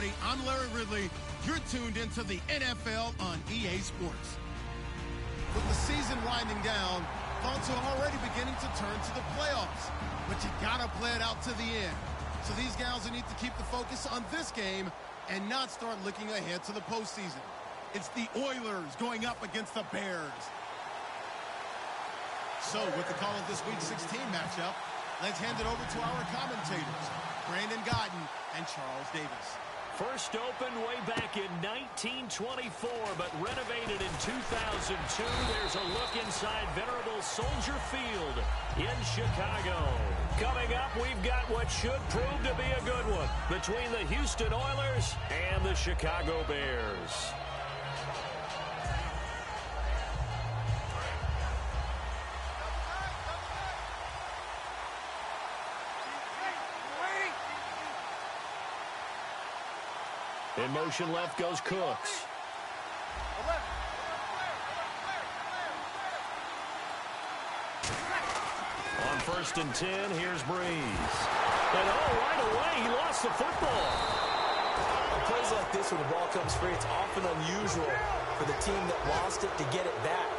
everybody. I'm Larry Ridley. You're tuned into the NFL on EA Sports. With the season winding down, thoughts are already beginning to turn to the playoffs. But you gotta play it out to the end. So these guys will need to keep the focus on this game and not start looking ahead to the postseason. It's the Oilers going up against the Bears. So with the call of this Week 16 matchup, let's hand it over to our commentators, Brandon Godden and Charles Davis. First opened way back in 1924, but renovated in 2002. There's a look inside venerable Soldier Field in Chicago. Coming up, we've got what should prove to be a good one between the Houston Oilers and the Chicago Bears. In motion left goes Cooks. On 1st and 10, here's Breeze. And right away, he lost the football. On plays like this, when the ball comes free, it's often unusual for the team that lost it to get it back.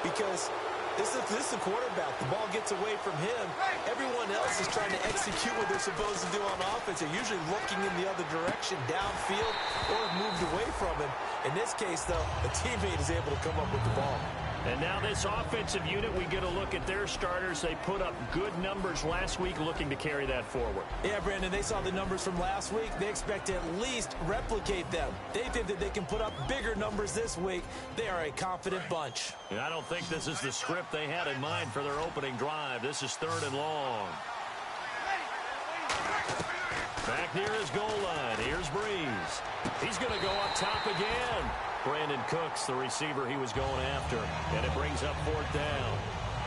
Because this is the quarterback. The ball gets away from him. Everyone else is trying to execute what they're supposed to do on offense. They're usually looking in the other direction, downfield, or moved away from him. In this case, though, a teammate is able to come up with the ball. And now this offensive unit, we get a look at their starters. They put up good numbers last week, looking to carry that forward. Yeah, Brandon, they saw the numbers from last week. They expect to at least replicate them. They think that they can put up bigger numbers this week. They are a confident bunch. And I don't think this is the script they had in mind for their opening drive. This is 3rd and long. Back near his goal line. Here's Breeze. He's going to go up top again. Brandon Cooks, the receiver he was going after. And it brings up 4th down.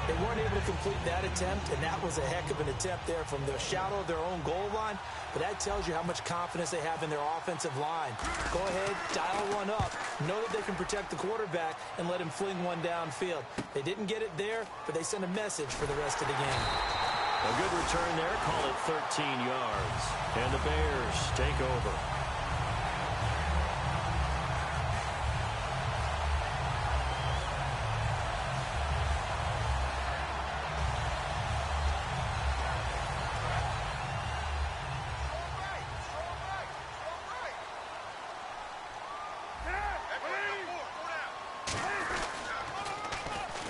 They weren't able to complete that attempt, and that was a heck of an attempt there from the shadow of their own goal line. But that tells you how much confidence they have in their offensive line. Go ahead, dial one up. Know that they can protect the quarterback and let him fling one downfield. They didn't get it there, but they sent a message for the rest of the game. A good return there, call it 13 yards. And the Bears take over.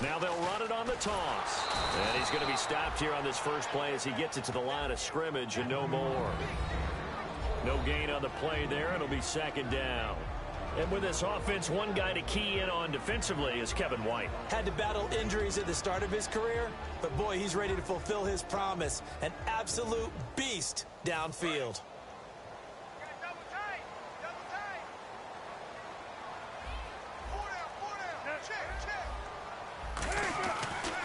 Now they'll run it on the toss. And he's going to be stopped here on this first play as he gets it to the line of scrimmage and no more. No gain on the play there. It'll be 2nd down. And with this offense, one guy to key in on defensively is Kevin White. Had to battle injuries at the start of his career, but boy, he's ready to fulfill his promise. An absolute beast downfield.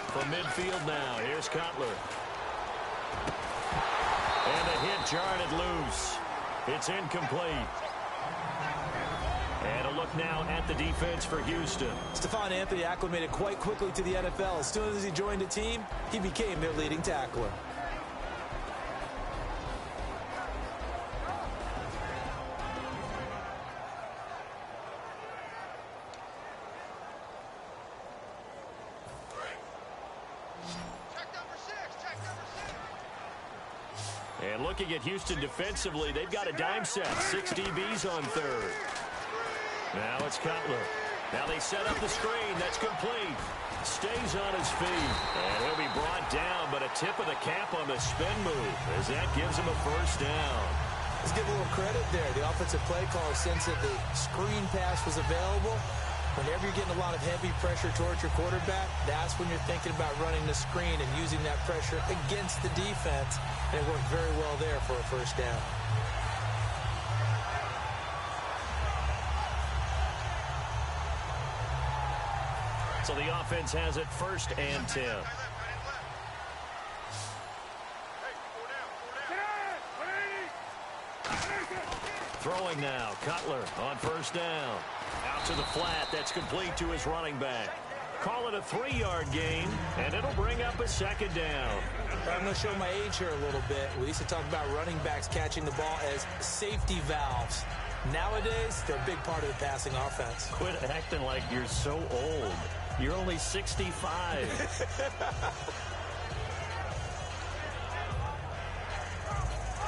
From midfield now, here's Cutler. And the hit jarred it loose. It's incomplete. And a look now at the defense for Houston. Stephon Anthony acclimated quite quickly to the NFL. As soon as he joined the team, he became their leading tackler. And looking at Houston defensively, they've got a dime set. 6 DBs on 3rd. Now it's Cutler. Now they set up the screen. That's complete. Stays on his feet. And he'll be brought down, but a tip of the cap on the spin move as that gives him a 1st down. Let's give a little credit there. The offensive play caller sensed that the screen pass was available. Whenever you're getting a lot of heavy pressure towards your quarterback, that's when you're thinking about running the screen and using that pressure against the defense. And it worked very well there for a 1st down. So the offense has it 1st and 10. Throwing now, Cutler on 1st down. Out to the flat, that's complete to his running back. Call it a 3-yard gain, and it'll bring up a second down. I'm going to show my age here a little bit. We used to talk about running backs catching the ball as safety valves. Nowadays, they're a big part of the passing offense. Quit acting like you're so old. You're only 65.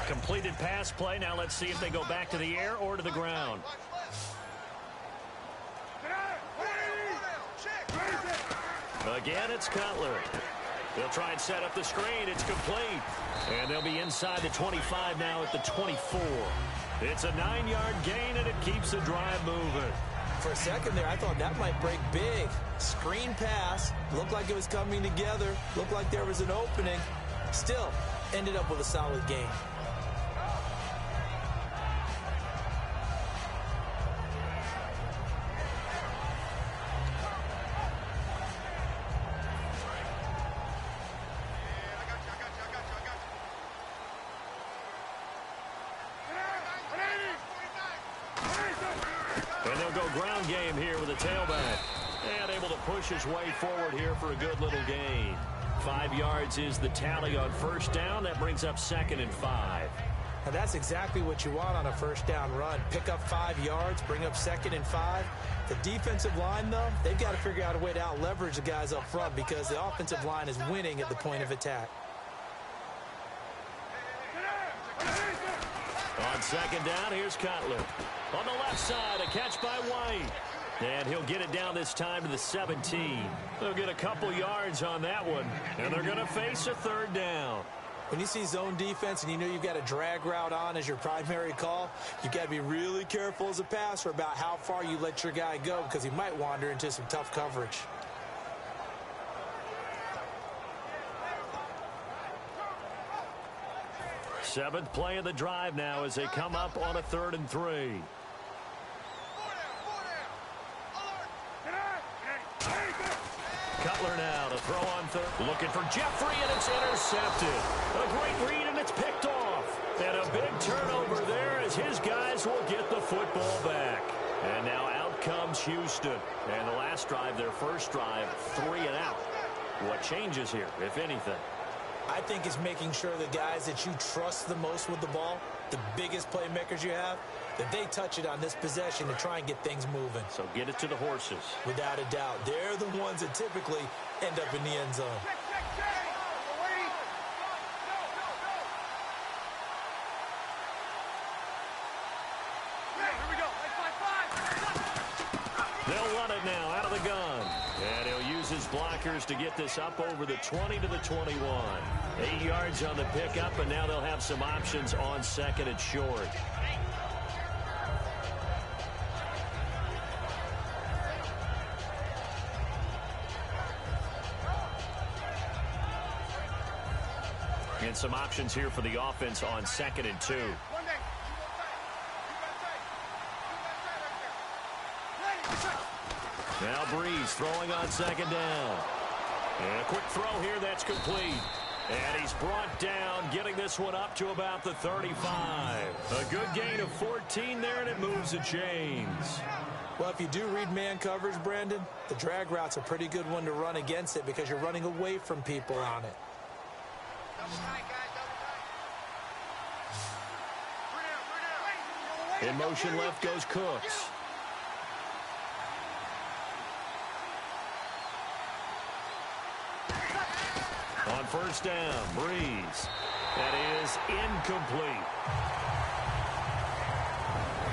Completed pass play. Now let's see if they go back to the air or to the ground. Again, it's Cutler. They'll try and set up the screen. It's complete. And they'll be inside the 25 now at the 24. It's a 9-yard gain, and it keeps the drive moving. For a second there, I thought that might break big. Screen pass. Looked like it was coming together. Looked like there was an opening. Still, ended up with a solid gain. And they'll go ground game here with a tailback. And able to push his way forward here for a good little gain. 5 yards is the tally on first down. That brings up 2nd and 5. Now that's exactly what you want on a first down run. Pick up 5 yards, bring up 2nd and 5. The defensive line, though, they've got to figure out a way to out-leverage the guys up front because the offensive line is winning at the point of attack. On second down, here's Cutler. On the left side, a catch by White. And he'll get it down this time to the 17. They'll get a couple yards on that one, and they're going to face a 3rd down. When you see zone defense and you know you've got a drag route on as your primary call, you've got to be really careful as a passer about how far you let your guy go because he might wander into some tough coverage. Seventh play of the drive now as they come up on a 3rd and 3. Cutler now to throw on 3rd. Looking for Jeffrey, and it's intercepted. A great read, and it's picked off. And a big turnover there as his guys will get the football back. And now out comes Houston. And the last drive, their first drive, 3 and out. What changes here, if anything? I think it's making sure the guys that you trust the most with the ball, the biggest playmakers you have, that they touch it on this possession to try and get things moving. So get it to the horses. Without a doubt. They're the ones that typically end up in the end zone. They'll run it now out of the gun. And he'll use his blockers to get this up over the 20 to the 21. 8 yards on the pickup, and now they'll have some options on 2nd and short. And some options here for the offense on 2nd and 2. Now Breeze throwing on 2nd down. And a quick throw here that's complete. And he's brought down, getting this one up to about the 35. A good gain of 14 there, and it moves the chains. Well, if you do read man coverage, Brandon, the drag route's a pretty good one to run against it because you're running away from people on it. In motion left goes Cooks. On first down, Breeze. That is incomplete.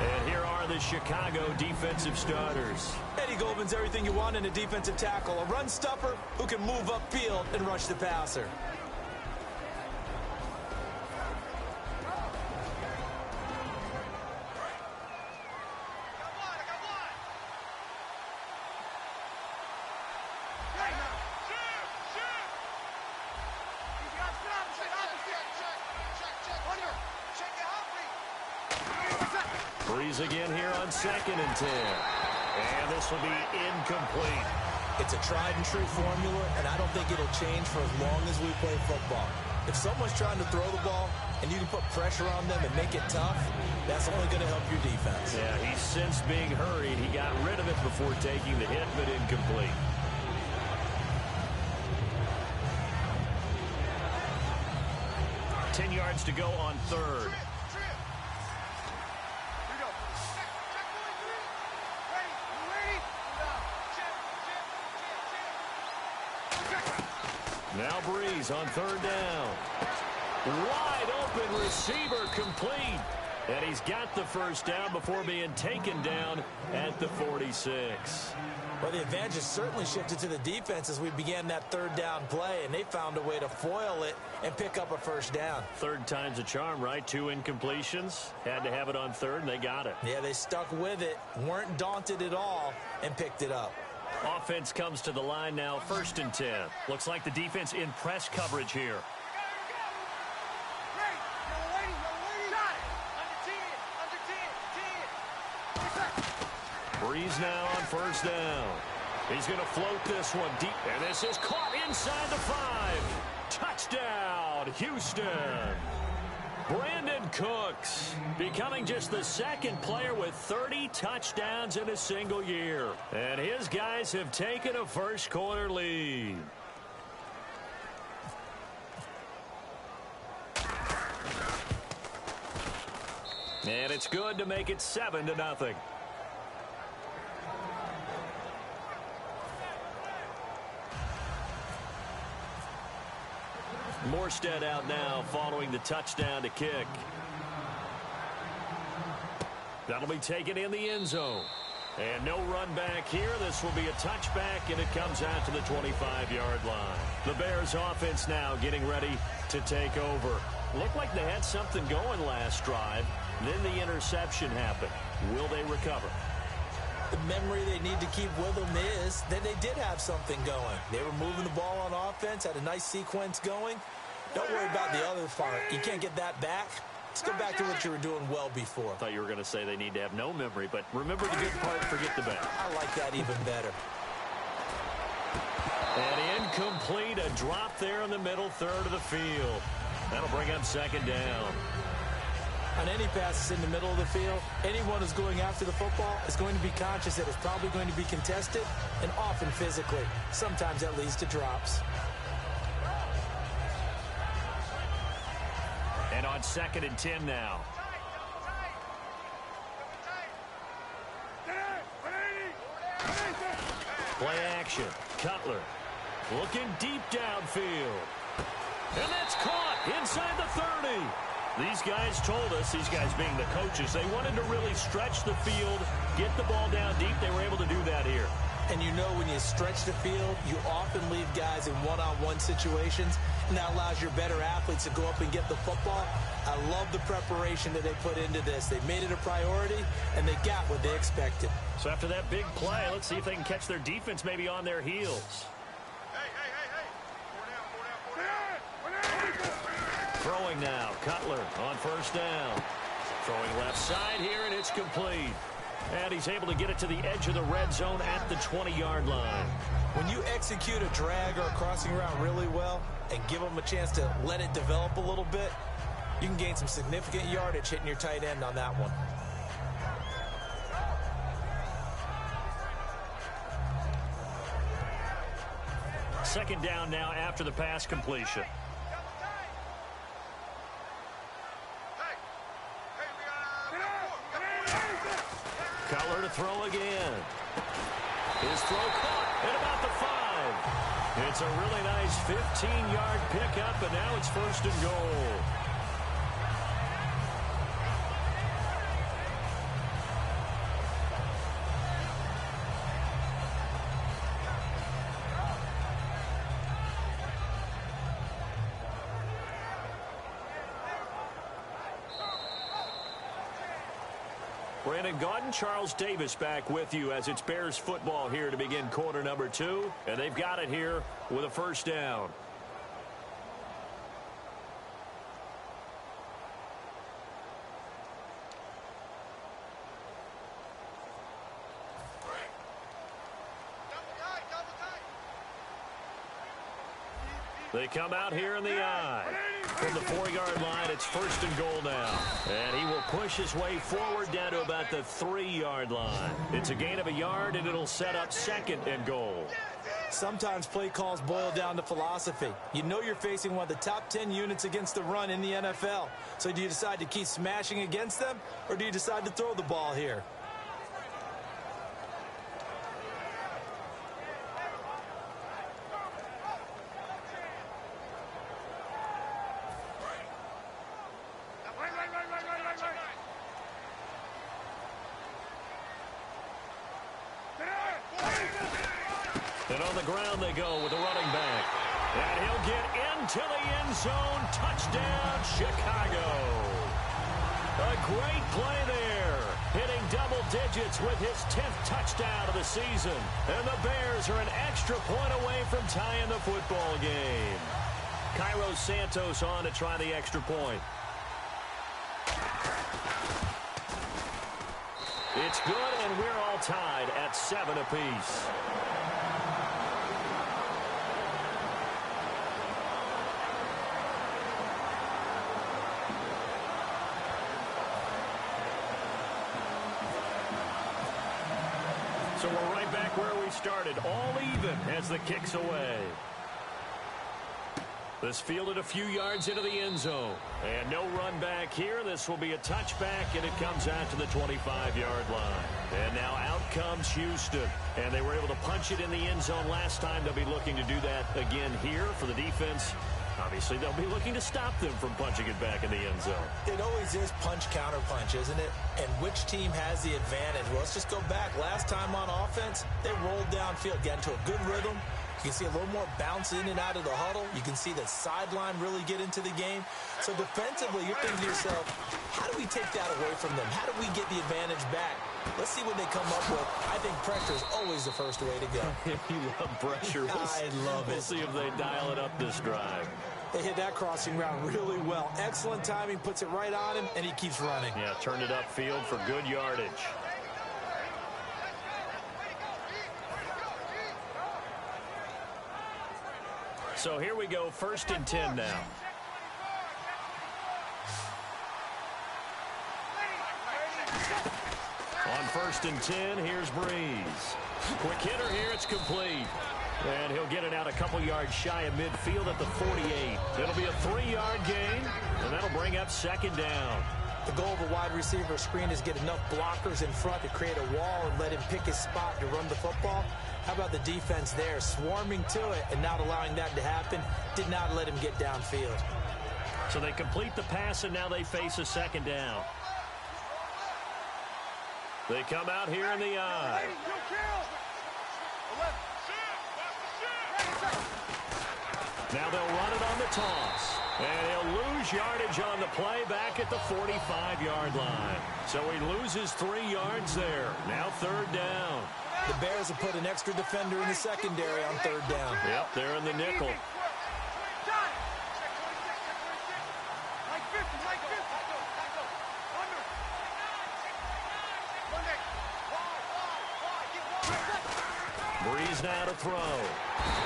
And here are the Chicago defensive starters. Eddie Goldman's everything you want in a defensive tackle. A run stopper who can move upfield and rush the passer. Breeze again here on 2nd and 10. And this will be incomplete. It's a tried and true formula, and I don't think it'll change for as long as we play football. If someone's trying to throw the ball and you can put pressure on them and make it tough, that's only going to help your defense. Yeah, he's since being hurried. He got rid of it before taking the hit, but incomplete. 10 yards to go on third. Now Breeze on third down. Wide open receiver complete. And he's got the first down before being taken down at the 46. Well, the advantage has certainly shifted to the defense as we began that third down play, and they found a way to foil it and pick up a first down. Third time's a charm, right? 2 incompletions. Had to have it on third, and they got it. Yeah, they stuck with it, weren't daunted at all, and picked it up. Offense comes to the line now, 1st and 10. Looks like the defense in press coverage here. Breeze now on first down. He's going to float this one deep, and this is caught inside the 5. Touchdown, Houston. Brandon Cooks becoming just the 2nd player with 30 touchdowns in a single year. And his guys have taken a first-quarter lead. And it's good to make it 7-0. Morstead out now following the touchdown to kick. That'll be taken in the end zone. And no run back here. This will be a touchback, and it comes out to the 25-yard line. The Bears offense now getting ready to take over. Looked like they had something going last drive. Then the interception happened. Will they recover? The memory they need to keep with them is that they did have something going. They were moving the ball on offense, had a nice sequence going. Don't worry about the other part. You can't get that back. Let's go back to what you were doing well before. I thought you were going to say they need to have no memory, but remember the good part, forget the bad. I like that even better. And incomplete, a drop there in the middle third of the field. That'll bring up 2nd down. On any passes in the middle of the field, anyone who's going after the football is going to be conscious that it's probably going to be contested, and often physically. Sometimes that leads to drops. And on 2nd and 10 now. Play action. Cutler looking deep downfield. And that's caught inside the 30. These guys told us, these guys being the coaches, they wanted to really stretch the field, get the ball down deep. They were able to do that here. And you know when you stretch the field, you often leave guys in one-on-one situations, and that allows your better athletes to go up and get the football. I love the preparation that they put into this. They made it a priority, and they got what they expected. So after that big play, let's see if they can catch their defense maybe on their heels. Throwing now, Cutler on first down. Throwing left side here, and it's complete. And he's able to get it to the edge of the red zone at the 20-yard line. When you execute a drag or a crossing route really well and give them a chance to let it develop a little bit, you can gain some significant yardage hitting your tight end on that one. Second down now after the pass completion. Cutler to throw again. His throw caught at about the 5. It's a really nice 15-yard pickup, and now it's 1st and goal. Brandon Gaudin, Charles Davis back with you as it's Bears football here to begin quarter number 2. And they've got it here with a first down. They come out here in the eye. From the 4-yard line, it's 1st and goal now. And he will push his way forward down to about the 3-yard line. It's a gain of a yard, and it'll set up 2nd and goal. Sometimes play calls boil down to philosophy. You know you're facing one of the top 10 units against the run in the NFL. So do you decide to keep smashing against them, or do you decide to throw the ball here? And on the ground they go with the running back. And he'll get into the end zone. Touchdown, Chicago. A great play there. Hitting double digits with his 10th touchdown of the season. And the Bears are an extra point away from tying the football game. Cairo Santos on to try the extra point. It's good, and we're all tied at 7 apiece. So we're right back where we started, all even as the kick's away. This fielded a few yards into the end zone. And no run back here. This will be a touchback, and it comes out to the 25-yard line. And now out comes Houston. And they were able to punch it in the end zone last time. They'll be looking to do that again here for the defense. Obviously, they'll be looking to stop them from punching it back in the end zone. It always is punch-counter-punch, isn't it? And which team has the advantage? Well, let's just go back. Last time on offense, they rolled downfield, got into a good rhythm. You can see a little more bounce in and out of the huddle. You can see the sideline really get into the game. So defensively, you're thinking to yourself, how do we take that away from them? How do we get the advantage back? Let's see what they come up with. I think pressure is always the first way to go. You love pressure. I love it. We'll see if they dial it up this drive. They hit that crossing route really well. Excellent timing, puts it right on him, and he keeps running. Yeah, turned it upfield for good yardage. So here we go, 1st and 10 now. On 1st and 10, here's Breeze. Quick hitter here, it's complete. And he'll get it out a couple yards shy of midfield at the 48. It'll be a 3-yard gain, and that'll bring up 2nd down. The goal of a wide receiver screen is get enough blockers in front to create a wall and let him pick his spot to run the football. How about the defense there, swarming to it and not allowing that to happen? Did not let him get downfield. So they complete the pass, and now they face a 2nd down. They come out here in the eye. Now they'll run it on the toss. And he'll lose yardage on the play back at the 45-yard line. So he loses 3 yards there. Now 3rd down. The Bears have put an extra defender in the secondary on 3rd down. Yep, they're in the nickel. Breeze now to throw.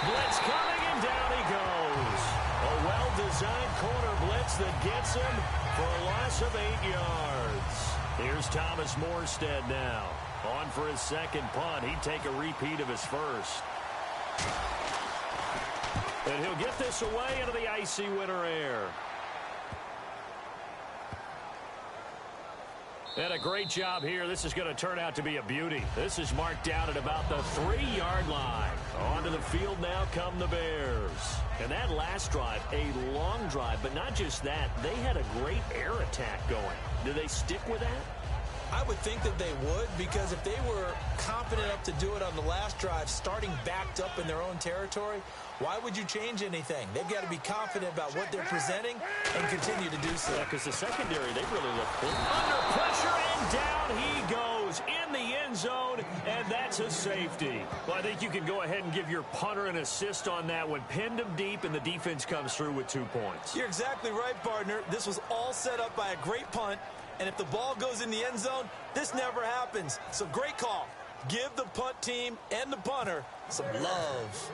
Blitz coming, and down he goes. A well-designed corner blitz that gets him for a loss of 8 yards. Here's Thomas Morstead now. On for his 2nd punt. He'd take a repeat of his 1st. And he'll get this away into the icy winter air. And a great job here. This is going to turn out to be a beauty. This is marked down at about the 3-yard line. Onto the field now come the Bears. And that last drive, a long drive, but not just that. They had a great air attack going. Do they stick with that? I would think that they would, because if they were confident enough to do it on the last drive, starting backed up in their own territory, why would you change anything? They've got to be confident about what they're presenting and continue to do so. Yeah, because the secondary, they really look good. Under pressure, and down he goes in the end zone, and that's a safety. Well, I think you can go ahead and give your punter an assist on that one. Pinned him deep, and the defense comes through with 2 points. You're exactly right, partner. This was all set up by a great punt. And if the ball goes in the end zone, this never happens. So great call. Give the punt team and the punter some love.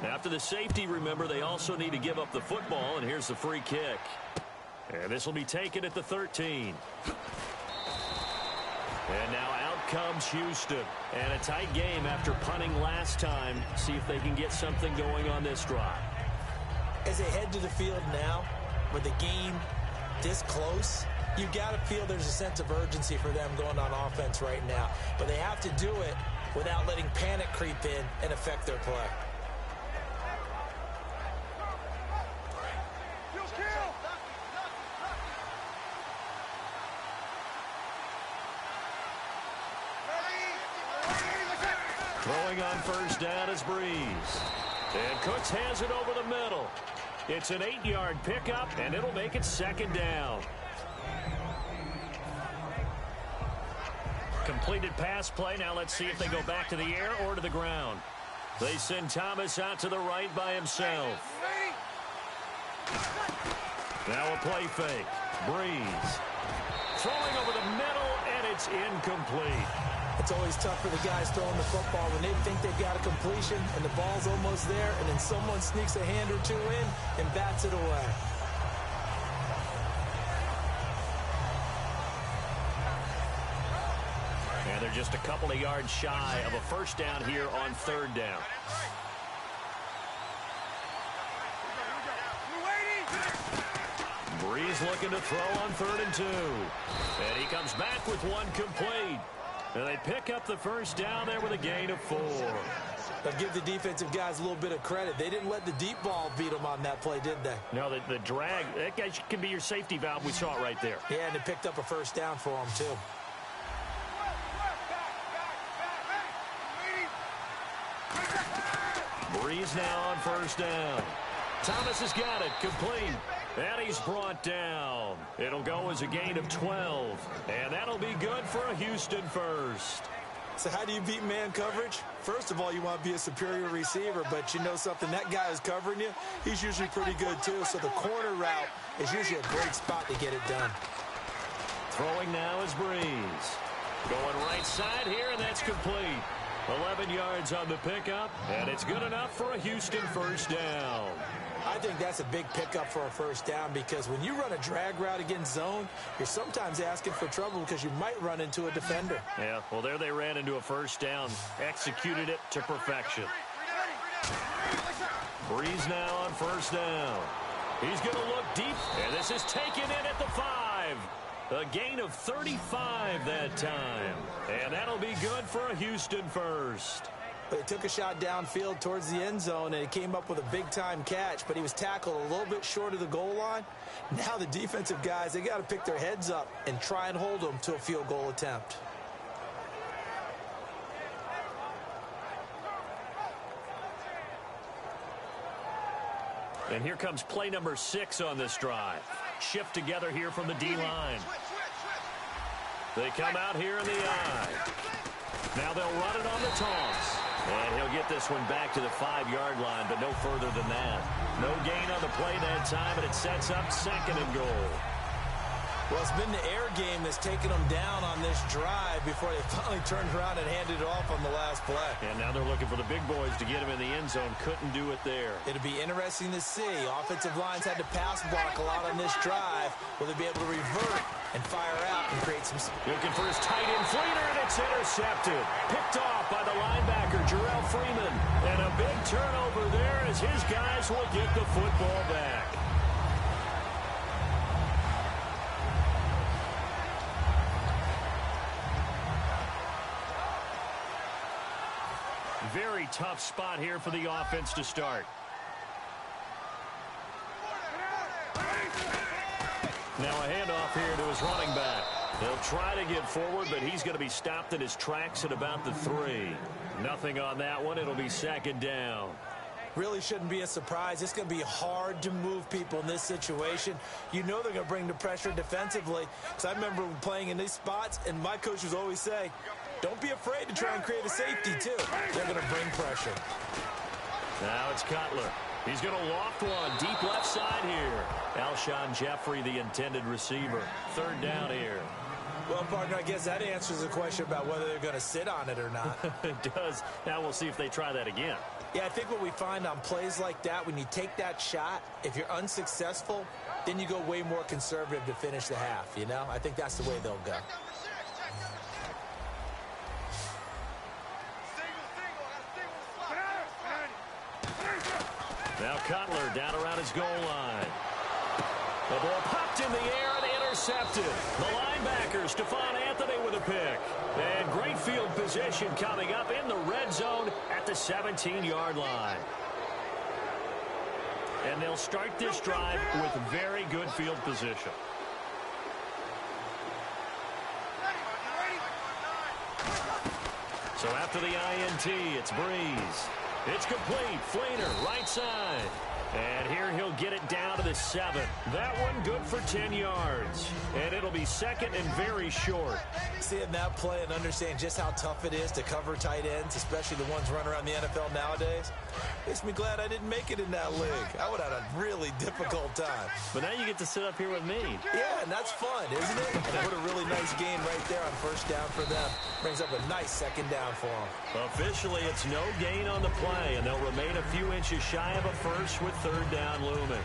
After the safety, remember, they also need to give up the football, and here's the free kick. And this will be taken at the 13. And now out comes Houston. And a tight game after punting last time. See if they can get something going on this drive. As they head to the field now, with the game this close, you got to feel there's a sense of urgency for them going on offense right now. But they have to do it without letting panic creep in and affect their play. Throwing on first down is Breeze. And Cooks has it over the middle. It's an 8-yard pickup, and it'll make it second down. Completed pass play. Now let's see if they go back to the air or to the ground. They send Thomas out to the right by himself. Now a play fake. Breeze. Throwing over the middle, and it's incomplete. It's always tough for the guys throwing the football when they think they've got a completion and the ball's almost there, and then someone sneaks a hand or two in and bats it away. And they're just a couple of yards shy of a first down here on third down. Breeze looking to throw on 3rd and 2. And he comes back with one complete. And they pick up the first down there with a gain of 4. But give the defensive guys a little bit of credit. They didn't let the deep ball beat them on that play, did they? No, the drag, that guy can be your safety valve. We saw it right there. Yeah, and it picked up a first down for them, too. Breeze now on first down. Thomas has got it, complete. And he's brought down. It'll go as a gain of 12. And that'll be good for a Houston first. So how do you beat man coverage? First of all, you want to be a superior receiver, but you know something, that guy who's covering you, he's usually pretty good too. So the corner route is usually a great spot to get it done. Throwing now is Breeze. Going right side here, and that's complete. 11 yards on the pickup, and it's good enough for a Houston first down. I think that's a big pickup for a first down because when you run a drag route against zone, you're sometimes asking for trouble because you might run into a defender. Yeah, well, there they ran into a first down, executed it to perfection. Breeze now on first down. He's going to look deep, and this is taken in at the 5. A gain of 35 that time. And that'll be good for a Houston first. But he took a shot downfield towards the end zone, and he came up with a big-time catch, but he was tackled a little bit short of the goal line. Now the defensive guys, they got to pick their heads up and try and hold them to a field goal attempt. And here comes play number 6 on this drive. Shift together here from the D-line. They come out here in the I. Now they'll run it on the toss. And he'll get this one back to the 5-yard line, but no further than that. No gain on the play that time, and it sets up 2nd and goal. Well, it's been the air game that's taken them down on this drive before they finally turned around and handed it off on the last play. And now they're looking for the big boys to get him in the end zone. Couldn't do it there. It'll be interesting to see. Offensive lines had to pass block a lot on this drive. Will they be able to revert and fire out and create some... Looking for his tight end Fleener, and it's intercepted. Picked off by the linebacker, Jarrell Freeman. And a big turnover there as his guys will get the football back. Very tough spot here for the offense to start. Now a handoff here to his running back. They'll try to get forward, but he's going to be stopped in his tracks at about the 3. Nothing on that one. It'll be 2nd down. Really shouldn't be a surprise. It's going to be hard to move people in this situation. You know they're going to bring the pressure defensively. Because I remember playing in these spots, and my coaches always say, don't be afraid to try and create a safety, too. They're going to bring pressure. Now it's Cutler. He's going to loft one deep left side here. Alshon Jeffrey, the intended receiver. 3rd down here. Well, partner, I guess that answers the question about whether they're going to sit on it or not. It does. Now we'll see if they try that again. Yeah, I think what we find on plays like that, when you take that shot, if you're unsuccessful, then you go way more conservative to finish the half, you know? I think that's the way they'll go. Now Cutler down around his goal line. The ball popped in the air and intercepted. The linebacker, Stephon Anthony, with a pick. And great field position coming up in the red zone at the 17-yard line. And they'll start this drive with very good field position. So after the INT, it's Breeze. It's complete. Fleener, right side. And here he'll get it down to the 7. That one good for 10 yards. And it'll be second and very short. Seeing that play and understand just how tough it is to cover tight ends, especially the ones running around the NFL nowadays, makes me glad I didn't make it in that league. I would have had a really difficult time. But now you get to sit up here with me. Yeah, and that's fun, isn't it? And what a really nice game right there on first down for them. Brings up a nice second down for them. Officially, it's no gain on the play, and they'll remain a few inches shy of a first with third down looming.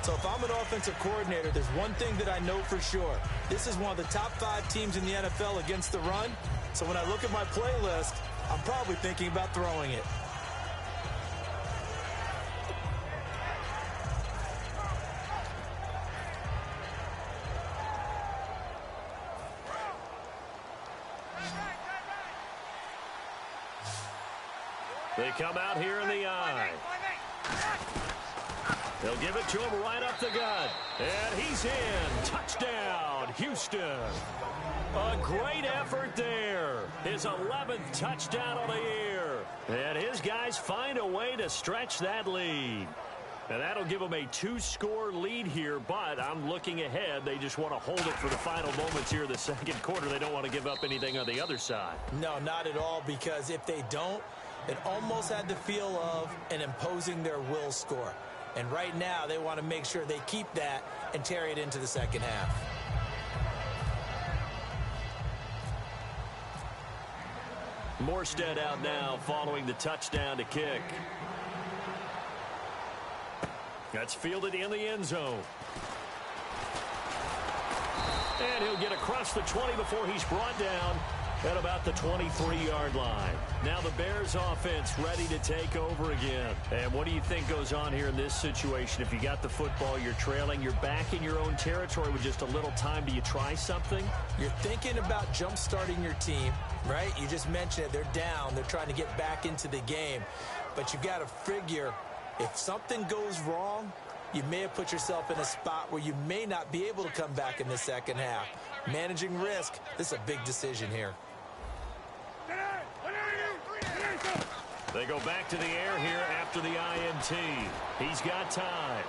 So if I'm an offensive coordinator, there's one thing that I know for sure. This is one of the top 5 teams in the NFL against the run. So when I look at my playlist, I'm probably thinking about throwing it. They come out here in the eye. They'll give it to him right up the gut. And he's in. Touchdown, Houston. A great effort there. His 11th touchdown of the year. And his guys find a way to stretch that lead. And that'll give them a 2-score lead here, but I'm looking ahead. They just want to hold it for the final moments here in the second quarter. They don't want to give up anything on the other side. No, not at all, because if they don't, it almost had the feel of an imposing their will score. And right now, they want to make sure they keep that and carry it into the second half. Morstead out now following the touchdown to kick. That's fielded in the end zone. And he'll get across the 20 before he's brought down at about the 23-yard line. Now the Bears offense ready to take over again. And what do you think goes on here in this situation? If you got the football, you're trailing, you're back in your own territory with just a little time. Do you try something? You're thinking about jump-starting your team, right? You just mentioned it. They're down. They're trying to get back into the game. But you've got to figure, if something goes wrong, you may have put yourself in a spot where you may not be able to come back in the second half. Managing risk, this is a big decision here. They go back to the air here after the INT. He's got time.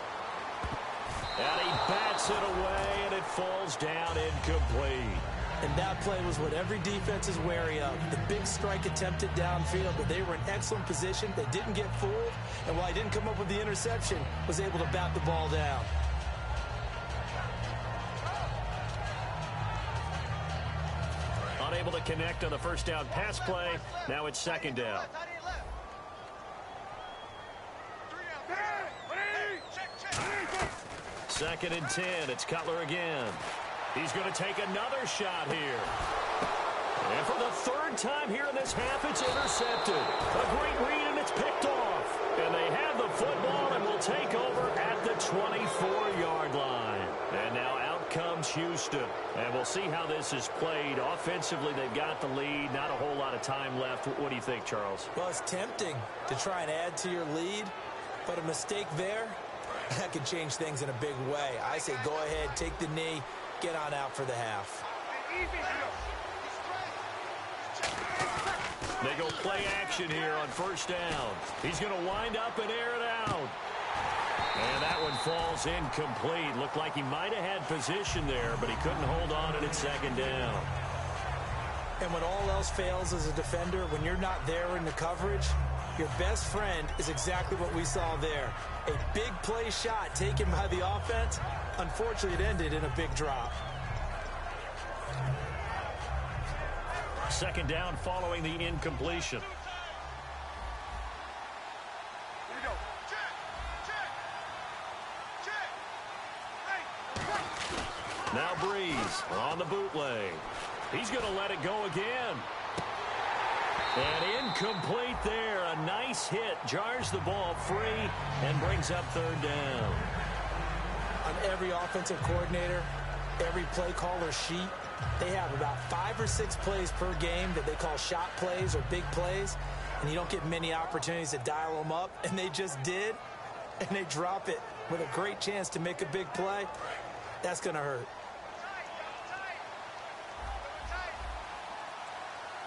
And he bats it away, and it falls down incomplete. And that play was what every defense is wary of. The big strike attempted downfield, but they were in excellent position. They didn't get fooled, and while he didn't come up with the interception, was able to bat the ball down. Unable to connect on the first down pass play. Now it's second down. Second and 10. It's Cutler again. He's going to take another shot here. And for the third time here in this half, it's intercepted. A great read, and it's picked off. And they have the football and will take over at the 24-yard line. And now out comes Houston. And we'll see how this is played. Offensively, they've got the lead. Not a whole lot of time left. What do you think, Charles? Well, it's tempting to try and add to your lead, but a mistake there, that could change things in a big way. I say go ahead, take the knee, get on out for the half. They go play action here on first down. He's going to wind up and air it out. And that one falls incomplete. Looked like he might have had position there, but he couldn't hold on, and it's second down. And when all else fails as a defender, when you're not there in the coverage, your best friend is exactly what we saw there. A big play shot taken by the offense. Unfortunately, it ended in a big drop. Second down following the incompletion. Now Breeze on the bootleg. He's going to let it go again. And incomplete there. A nice hit. Jars the ball free and brings up third down. On every offensive coordinator, every play caller sheet, they have about 5 or 6 plays per game that they call shot plays or big plays, and you don't get many opportunities to dial them up, and they just did, and they drop it with a great chance to make a big play. That's going to hurt.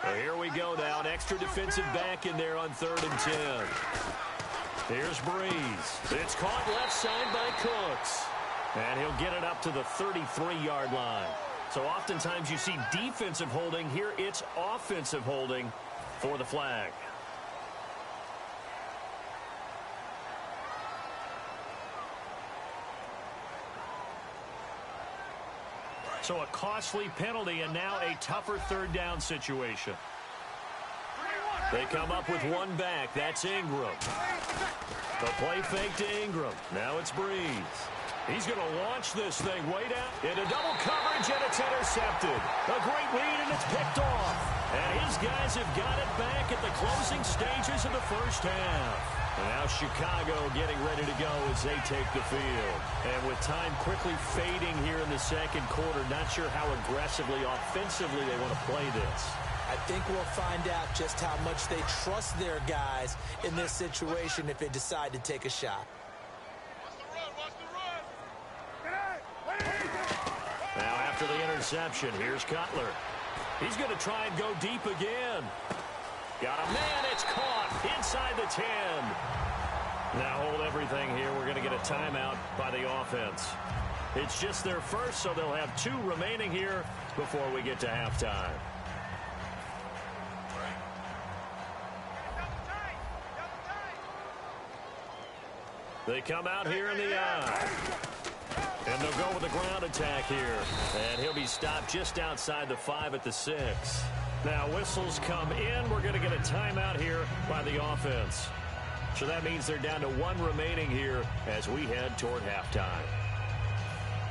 Well, here we go now. An extra defensive back in there on 3rd and 10. Here's Breeze. It's caught left side by Cooks. And he'll get it up to the 33-yard line. So oftentimes you see defensive holding. Here it's offensive holding for the flag. So a costly penalty and now a tougher 3rd down situation. They come up with one back. That's Ingram. The play fake to Ingram. Now it's Breeze. He's going to launch this thing way down into double coverage, and it's intercepted. A great read, and it's picked off. And his guys have got it back at the closing stages of the first half. And now Chicago getting ready to go as they take the field. And with time quickly fading here in the second quarter, not sure how aggressively, offensively they want to play this. I think we'll find out just how much they trust their guys in this situation if they decide to take a shot. Now after the interception, here's Cutler. He's going to try and go deep again. Got a man, it's caught inside the 10. Now hold everything here. We're going to get a timeout by the offense. It's just their first, so they'll have 2 remaining here before we get to halftime. They come out here in the eye. And they'll go with a ground attack here. And he'll be stopped just outside the 5 at the 6. Now whistles come in. We're going to get a timeout here by the offense. So that means they're down to 1 remaining here as we head toward halftime.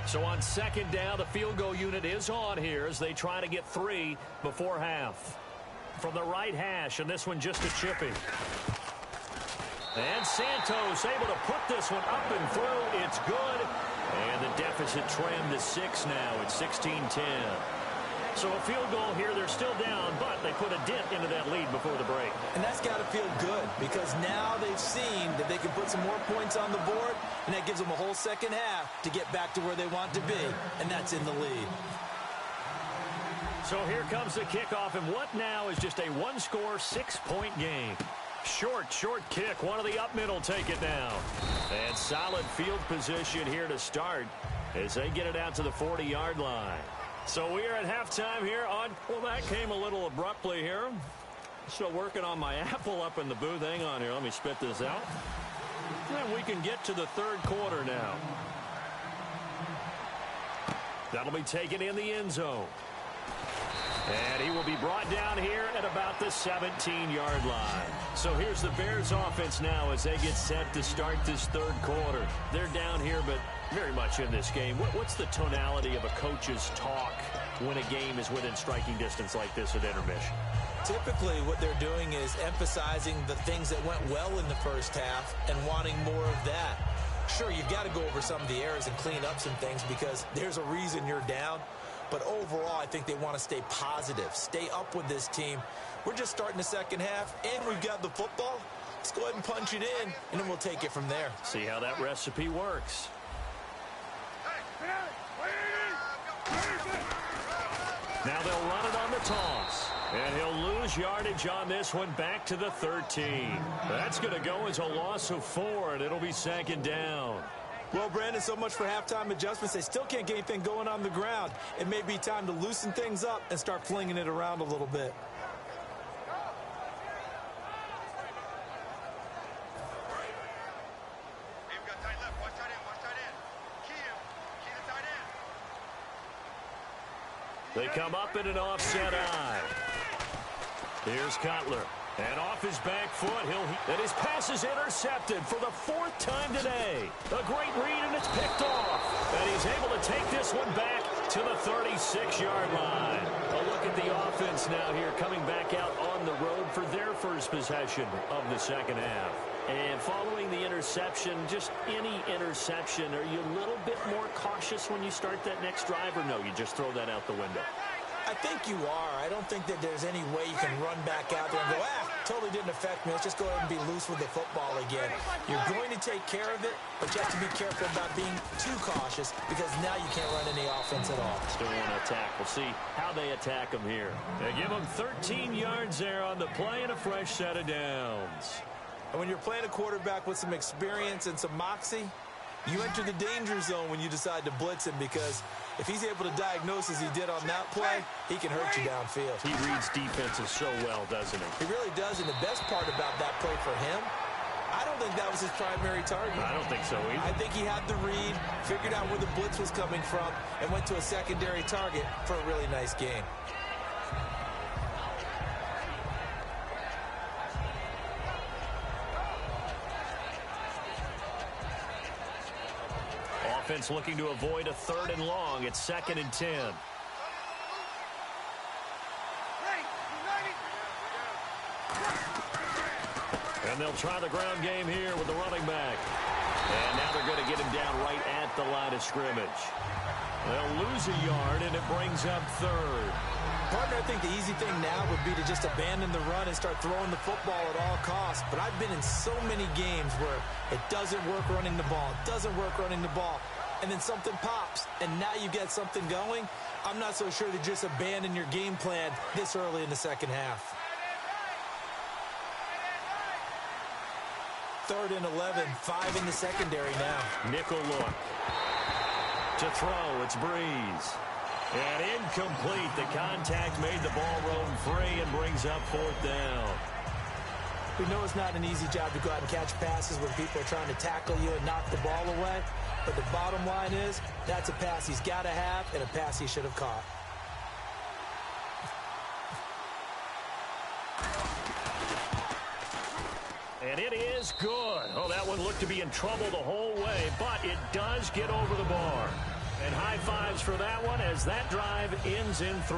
So on 2nd down, the field goal unit is on here as they try to get 3 before half. From the right hash, and this one just a chipping. And Santos able to put this one up and through. It's good. And the deficit trimmed to 6 now at 16-10. So a field goal here. They're still down, but they put a dent into that lead before the break. And that's got to feel good because now they've seen that they can put some more points on the board, and that gives them a whole second half to get back to where they want to be, and that's in the lead. So here comes the kickoff, and what now is just a 1-score, 6-point game. Short kick. One of the up middle take it now. And solid field position here to start as they get it out to the 40-yard line. So we are at halftime here on, well, that came a little abruptly here. Still working on my apple up in the booth. Hang on here. Let me spit this out. And we can get to the 3rd quarter now. That'll be taken in the end zone. And he will be brought down here at about the 17-yard line. So here's the Bears offense now as they get set to start this 3rd quarter. They're down here, but very much in this game. What's the tonality of a coach's talk when a game is within striking distance like this at intermission? Typically, what they're doing is emphasizing the things that went well in the first half and wanting more of that. Sure, you've got to go over some of the errors and clean up some things because there's a reason you're down. But overall, I think they want to stay positive, stay up with this team. We're just starting the second half, and we've got the football. Let's go ahead and punch it in, and then we'll take it from there. See how that recipe works. Now they'll run it on the toss. And he'll lose yardage on this one back to the 13. That's going to go as a loss of 4, and it'll be 2nd down. Well, Brandon, so much for halftime adjustments. They still can't get anything going on the ground. It may be time to loosen things up and start flinging it around a little bit. They come up in an offset eye. Here's Cutler. And off his back foot, and his pass is intercepted for the 4th time today. A great read, and it's picked off. And he's able to take this one back to the 36-yard line. A look at the offense now here, coming back out on the road for their first possession of the second half. And following the interception, just any interception, are you a little bit more cautious when you start that next drive, or no, you just throw that out the window? I think you are. I don't think that there's any way you can run back out there and go, totally didn't affect me. Let's just go ahead and be loose with the football again. You're going to take care of it, but you have to be careful about being too cautious because now you can't run any offense at all. Still want to attack. We'll see how they attack them here. They give them 13 yards there on the play and a fresh set of downs. And when you're playing a quarterback with some experience and some moxie, you enter the danger zone when you decide to blitz him, because if he's able to diagnose as he did on that play, he can hurt you downfield. He reads defenses so well, doesn't he? He really does, and the best part about that play for him, I don't think that was his primary target. I don't think so either. I think he had the read, figured out where the blitz was coming from, and went to a secondary target for a really nice gain. Offense looking to avoid a 3rd and long. It's 2nd and 10. And they'll try the ground game here with the running back. And now they're going to get him down right at the line of scrimmage. They'll lose a yard, and it brings up 3rd. Partner, I think the easy thing now would be to just abandon the run and start throwing the football at all costs. But I've been in so many games where it doesn't work running the ball. It doesn't work running the ball. And then something pops, and now you get something going. I'm not so sure to just abandon your game plan this early in the second half. 3rd and 11, 5 in the secondary now. Nickel look. To throw, it's Breeze. And incomplete. The contact made the ball roam free and brings up 4th down. We know it's not an easy job to go out and catch passes when people are trying to tackle you and knock the ball away. But the bottom line is, that's a pass he's got to have and a pass he should have caught. And it is good. Oh, that one looked to be in trouble the whole way, but it does get over the bar. And high fives for that one as that drive ends in 3.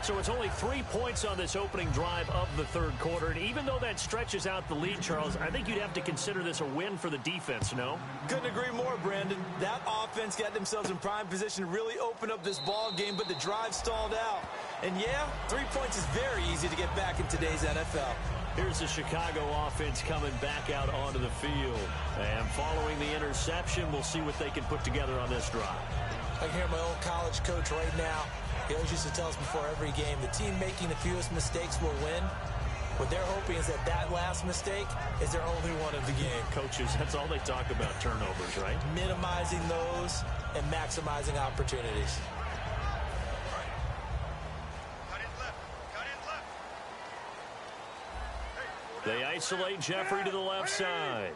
So it's only 3 points on this opening drive of the 3rd quarter. And even though that stretches out the lead, Charles, I think you'd have to consider this a win for the defense, no? Couldn't agree more, Brandon. That offense got themselves in prime position to really open up this ball game, but the drive stalled out. And yeah, 3 points is very easy to get back in today's NFL. Here's the Chicago offense coming back out onto the field. And following the interception, we'll see what they can put together on this drive. I can hear my old college coach right now. He always used to tell us before every game, the team making the fewest mistakes will win. What they're hoping is that that last mistake is their only one of the game. Coaches, that's all they talk about, turnovers, right? Minimizing those and maximizing opportunities. They isolate Jeffrey to the left side.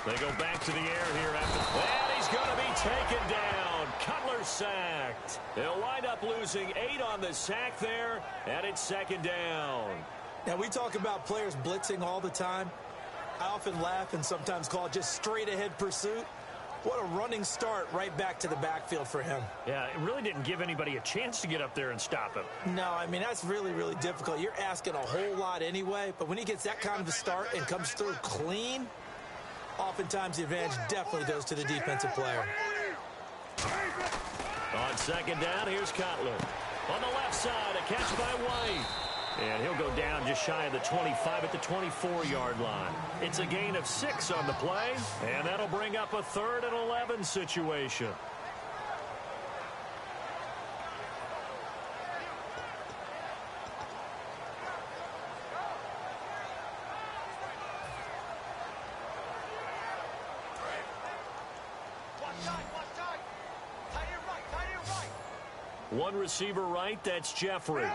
They go back to the air here after. And he's going to be taken down. Cutler sacked. They'll wind up losing 8 on the sack there, and it's 2nd down. Now, we talk about players blitzing all the time. I often laugh and sometimes call it just straight-ahead pursuit. What a running start right back to the backfield for him. Yeah, it really didn't give anybody a chance to get up there and stop him. No, I mean, that's really, really difficult. You're asking a whole lot anyway, but when he gets that kind of a start and comes through clean, oftentimes the advantage definitely goes to the defensive player. On 2nd down, here's Cutler. On the left side, a catch by White. And he'll go down just shy of the 25 at the 24-yard line. It's a gain of 6 on the play, and that'll bring up a 3rd and 11 situation. One receiver right, that's Jeffrey.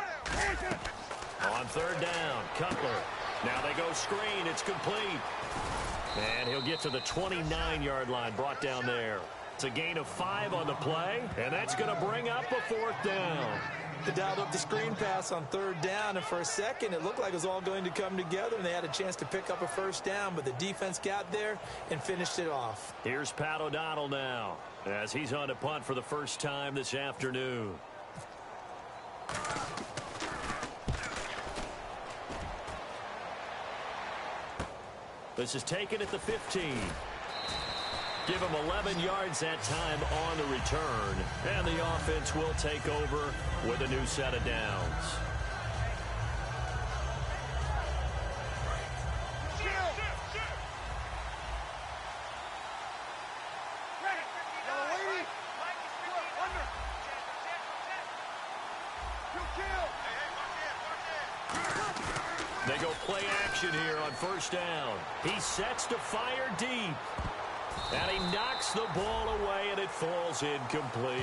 On 3rd down, Cutler. Now they go screen, it's complete. And he'll get to the 29-yard line, brought down there. It's a gain of 5 on the play, and that's going to bring up a 4th down. They dialed up the screen pass on 3rd down, and for a second, it looked like it was all going to come together, and they had a chance to pick up a 1st down, but the defense got there and finished it off. Here's Pat O'Donnell now, as he's on to punt for the first time this afternoon. This is taken at the 15. Give him 11 yards that time on the return. And the offense will take over with a new set of downs. They go play action here on 1st down. He sets to fire deep. And he knocks the ball away, and it falls incomplete.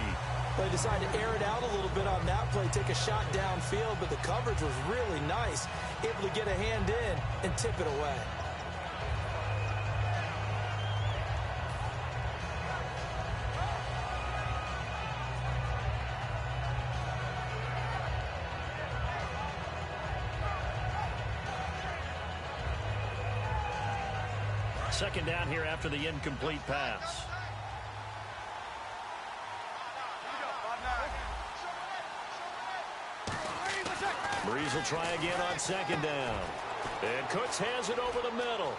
They decided to air it out a little bit on that play, take a shot downfield, but the coverage was really nice, able to get a hand in and tip it away. Second down here after the incomplete pass. Breeze will try again on 2nd down. And Cooks has it over the middle.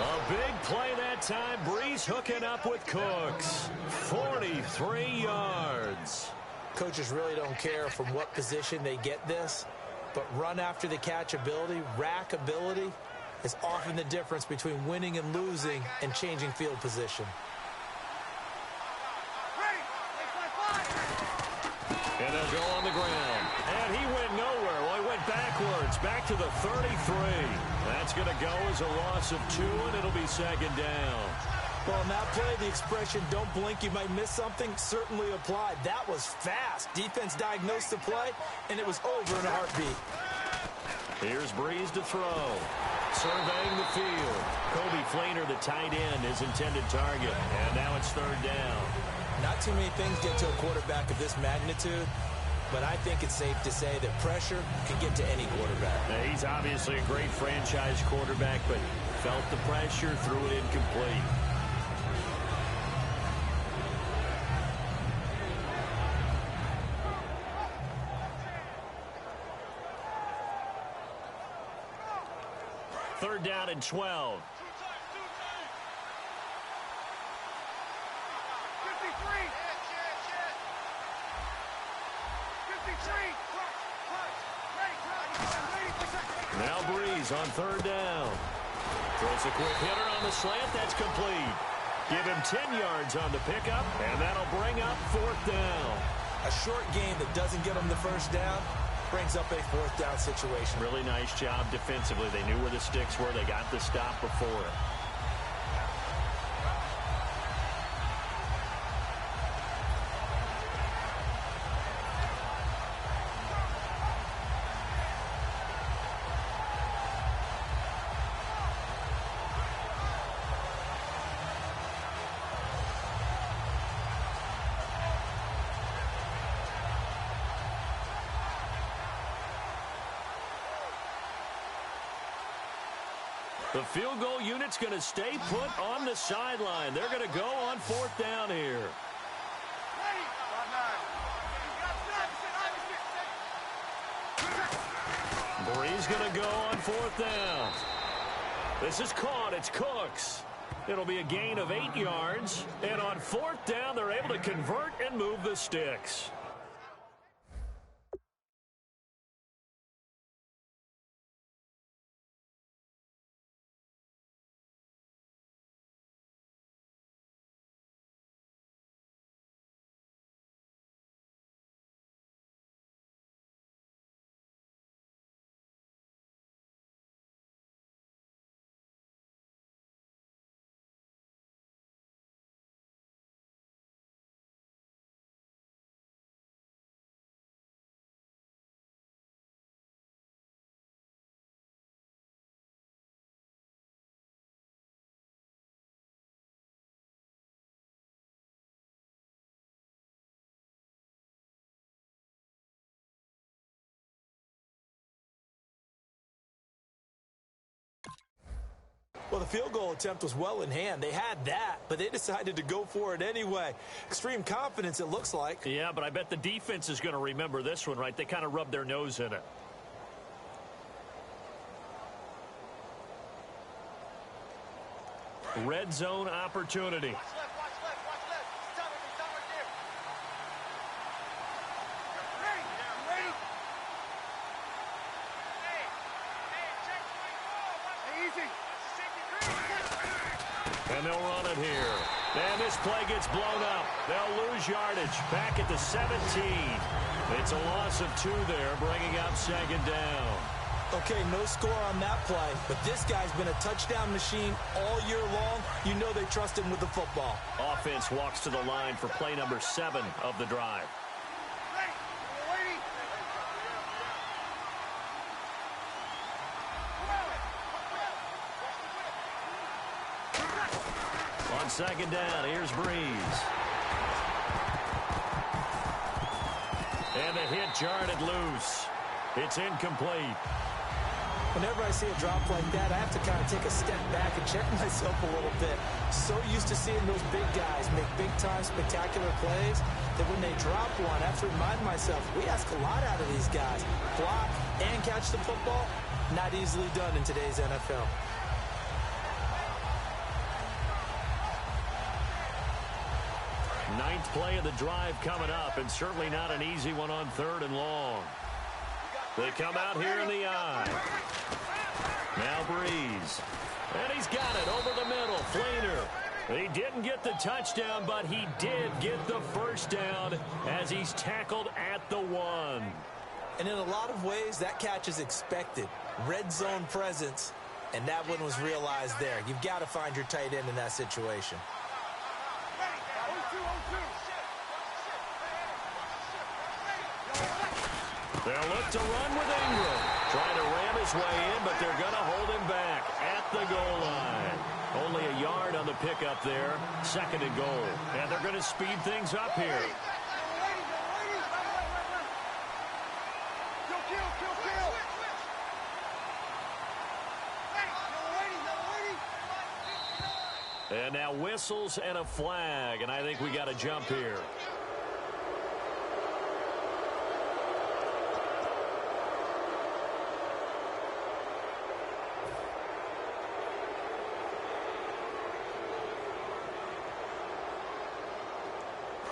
A big play that time. Breeze hooking up with Cooks. 43 yards. Coaches really don't care from what position they get this. But run after the catch ability, rack ability, is often the difference between winning and losing and changing field position. And they'll go on the ground. And he went nowhere. Well, he went backwards, back to the 33. That's going to go as a loss of 2, and it'll be 2nd down. Well, on that play, the expression, don't blink, you might miss something, certainly applied. That was fast. Defense diagnosed the play, and it was over in a heartbeat. Here's Breeze to throw. Surveying the field. Kobe Fleener, the tight end, his intended target. And now it's 3rd down. Not too many things get to a quarterback of this magnitude, but I think it's safe to say that pressure can get to any quarterback. Now, he's obviously a great franchise quarterback, but felt the pressure, threw it incomplete. Third down and 12. Now Breeze on 3rd down. Throws a quick hitter on the slant. That's complete. Give him 10 yards on the pickup, and that'll bring up 4th down. A short game that doesn't get him the 1st down brings up a 4th down situation. Really nice job defensively. They knew where the sticks were. They got the stop before it. The field goal unit's going to stay put on the sideline. They're going to go on 4th down here. Breeze going to go on 4th down. This is caught. It's Cooks. It'll be a gain of 8 yards. And on 4th down, they're able to convert and move the sticks. Well, the field goal attempt was well in hand. They had that, but they decided to go for it anyway. Extreme confidence, it looks like. Yeah, but I bet the defense is going to remember this one, right? They kind of rubbed their nose in it. Red zone opportunity. Watch left, watch left, watch left. Stop right there. Ready? Hey, check 24. Easy. And they'll run it here. And this play gets blown up. They'll lose yardage. Back at the 17. It's a loss of 2 there, bringing up second down. Okay, no score on that play, but this guy's been a touchdown machine all year long. You know they trust him with the football. Offense walks to the line for play number 7 of the drive. On second down, here's Breeze. And the hit jarred it loose. It's incomplete. Whenever I see a drop like that, I have to kind of take a step back and check myself a little bit. So used to seeing those big guys make big-time spectacular plays that when they drop one, I have to remind myself, we ask a lot out of these guys. Block and catch the football, not easily done in today's NFL. Ninth play of the drive coming up, and certainly not an easy one on 3rd and long. They come out here in the eye. Now Breeze. And he's got it over the middle. Fleener. He didn't get the touchdown, but he did get the first down as he's tackled at the 1. And in a lot of ways, that catch is expected. Red zone presence, and that one was realized there. You've got to find your tight end in that situation. They'll look to run with Ingram. Trying to ram his way in, but they're going to hold him back at the goal line. Only a yard on the pickup there. 2nd and goal. And they're going to speed things up here. And now whistles and a flag, and I think we got to jump here.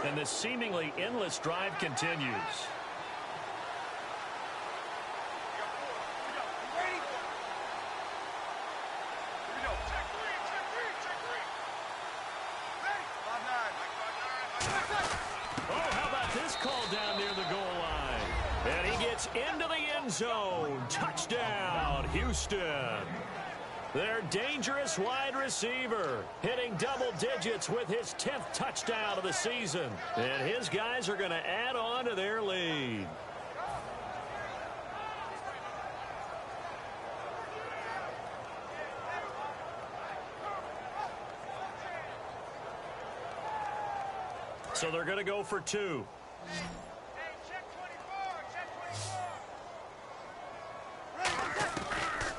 And this seemingly endless drive continues. Into the end zone. Touchdown, Houston. Their dangerous wide receiver hitting double digits with his 10th touchdown of the season. And his guys are going to add on to their lead. So they're going to go for 2.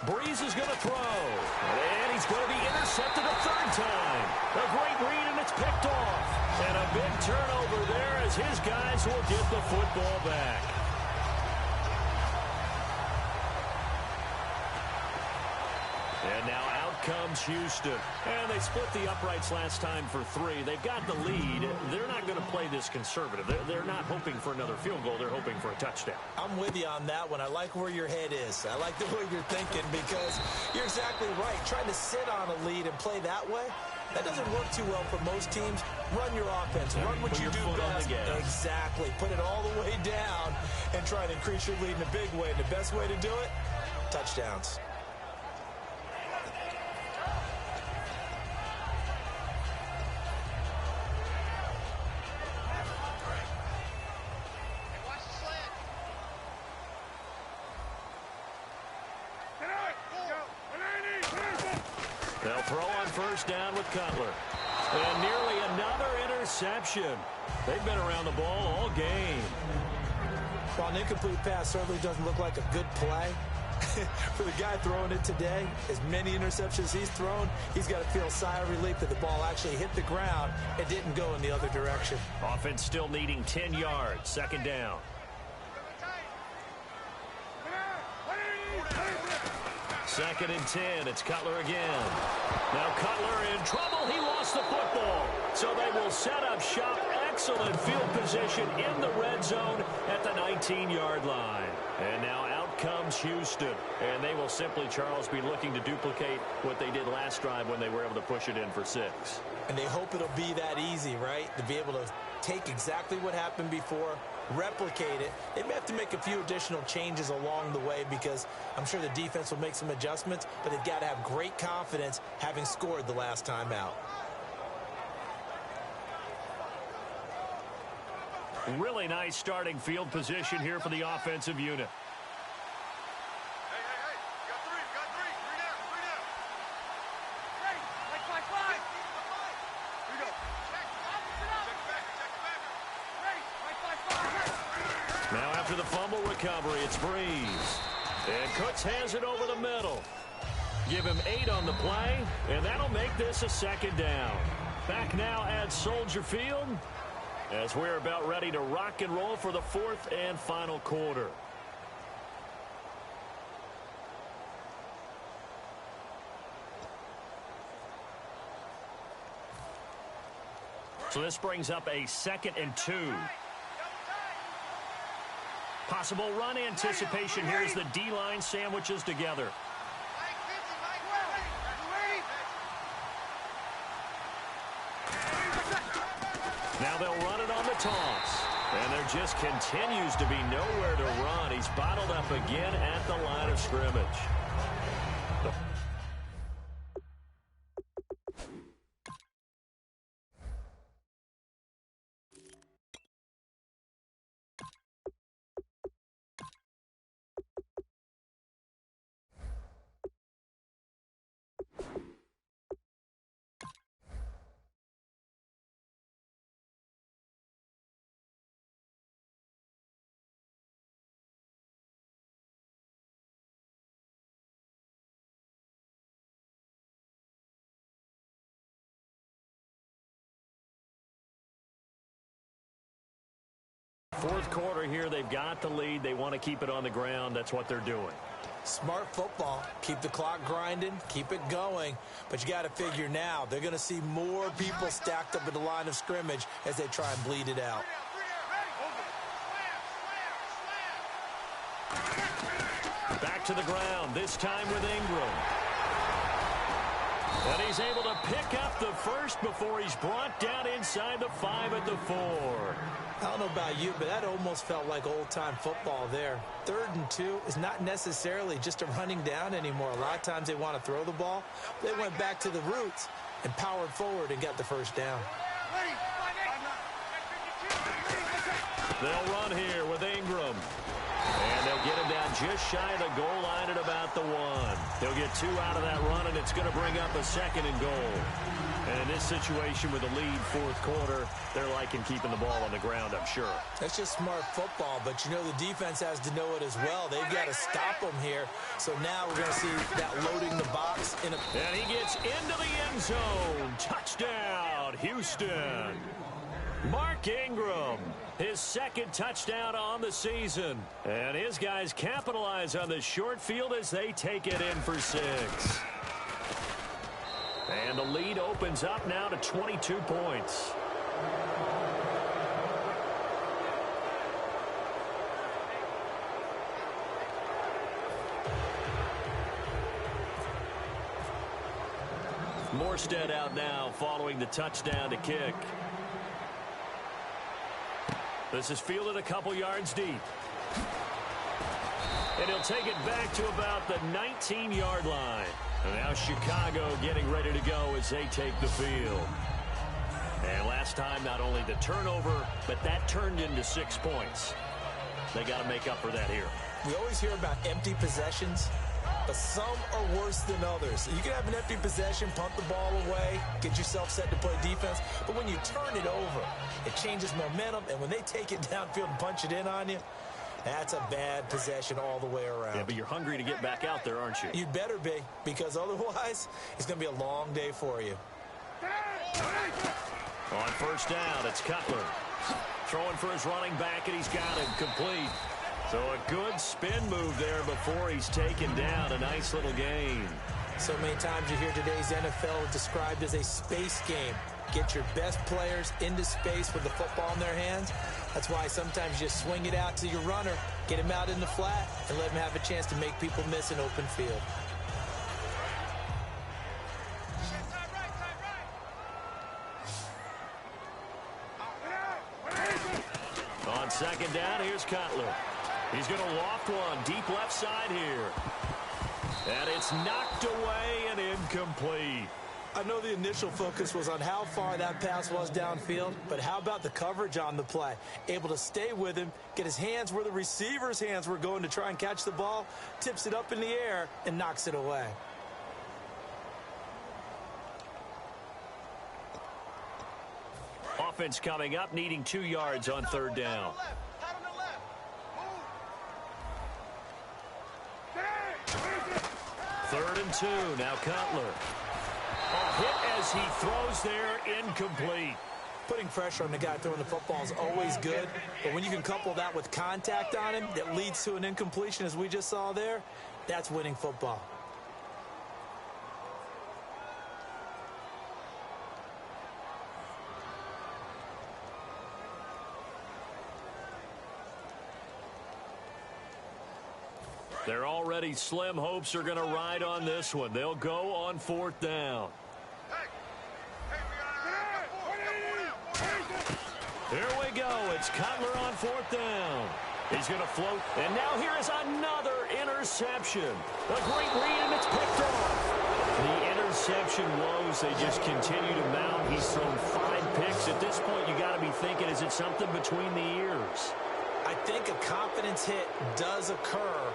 Breeze is going to throw. And he's going to be intercepted a 3rd time. A great read, and it's picked off. And a big turnover there as his guys will get the football back. And now out comes Houston. And they split the uprights last time for 3. They've got the lead. They're not going to play this conservative. They're not hoping for another field goal. They're hoping for a touchdown. I'm with you on that one. I like where your head is. I like the way you're thinking because you're exactly right. Trying to sit on a lead and play that way, that doesn't work too well for most teams. Run your offense. Run what you do best. Exactly. Put it all the way down and try to increase your lead in a big way. And the best way to do it, touchdowns. They'll throw on 1st down with Cutler. And nearly another interception. They've been around the ball all game. While an incomplete pass certainly doesn't look like a good play, For the guy throwing it today, as many interceptions he's thrown, he's got to feel a sigh of relief that the ball actually hit the ground and didn't go in the other direction. Offense still needing 10 yards. Second down. Second and 10. It's Cutler again. Now Cutler in trouble. He lost the football. So they will set up shop. Excellent field position in the red zone at the 19-yard line. And now out comes Houston. And they will simply, Charles, be looking to duplicate what they did last drive when they were able to push it in for 6. And they hope it'll be that easy, right? To be able to take exactly what happened before, replicate it. They may have to make a few additional changes along the way because I'm sure the defense will make some adjustments, but they've got to have great confidence having scored the last time out. Really nice starting field position here for the offensive unit. Hey, you got three. Three down. Hey, five. Here we go. Check back. Now after the fumble recovery, it's Breeze. And Cooks has it over the middle. Give him 8 on the play, and that'll make this a second down. Back now at Soldier Field as we're about ready to rock and roll for the 4th and final quarter. So this brings up a 2nd and 2. Possible run anticipation here as the D-line sandwiches together. Now they'll run it on the toss. And there just continues to be nowhere to run. He's bottled up again at the line of scrimmage. Fourth quarter here, they've got the lead. They want to keep it on the ground. That's what they're doing. Smart football. Keep the clock grinding. Keep it going. But you got to figure now they're going to see more people stacked up at the line of scrimmage as they try and bleed it out. Back to the ground, this time with Ingram. And he's able to pick up the first before he's brought down inside the 5 at the 4. I don't know about you, but that almost felt like old-time football there. 3rd and 2 is not necessarily just a running down anymore. A lot of times they want to throw the ball. They went back to the roots and powered forward and got the first down. They'll run here with Ingram. And they'll get him down just shy of the goal line at about the 1. They'll get 2 out of that run, and it's going to bring up a 2nd and goal. And in this situation with the lead 4th quarter, they're liking keeping the ball on the ground, I'm sure. That's just smart football, but you know the defense has to know it as well. They've got to stop them here. So now we're going to see that loading the box. And he gets into the end zone. Touchdown, Houston. Mark Ingram, his 2nd touchdown on the season. And his guys capitalize on the short field as they take it in for 6. And the lead opens up now to 22 points. Morstead out now following the touchdown to kick. This is fielded a couple yards deep. And he'll take it back to about the 19-yard line. And now Chicago getting ready to go as they take the field. And last time, not only the turnover, but that turned into 6 points. They got to make up for that here. We always hear about empty possessions, but some are worse than others. You can have an empty possession, punt the ball away, get yourself set to play defense, but when you turn it over, it changes momentum, and when they take it downfield and punch it in on you, That's a bad possession all the way around. Yeah, but you're hungry to get back out there, aren't you? You'd better be, because otherwise it's going to be a long day for you. On first down, it's Cutler. Throwing for his running back, and he's got it complete. So a good spin move there before he's taken down. A nice little gain. So many times you hear today's NFL described as a space game. Get your best players into space with the football in their hands. That's why sometimes you just swing it out to your runner, get him out in the flat, and let him have a chance to make people miss an open field. On second down, here's Cutler. He's going to loft one deep left side here. And it's knocked away and incomplete. I know the initial focus was on how far that pass was downfield, but how about the coverage on the play? Able to stay with him, get his hands where the receiver's hands were going to try and catch the ball, tips it up in the air, and knocks it away. Offense coming up, needing 2 yards on third down. Third and 2, now Cutler. A hit as he throws there, incomplete. Putting pressure on the guy throwing the football is always good, but when you can couple that with contact on him that leads to an incompletion, as we just saw there, that's winning football. They're already slim hopes are going to ride on this one. They'll go on fourth down. Here we go. It's Cutler on fourth down. He's going to float. And now here is another interception. A great read, and it's picked off. The interception woes, they just continue to mount. He's thrown 5 picks. At this point, you got to be thinking, is it something between the ears? I think a confidence hit does occur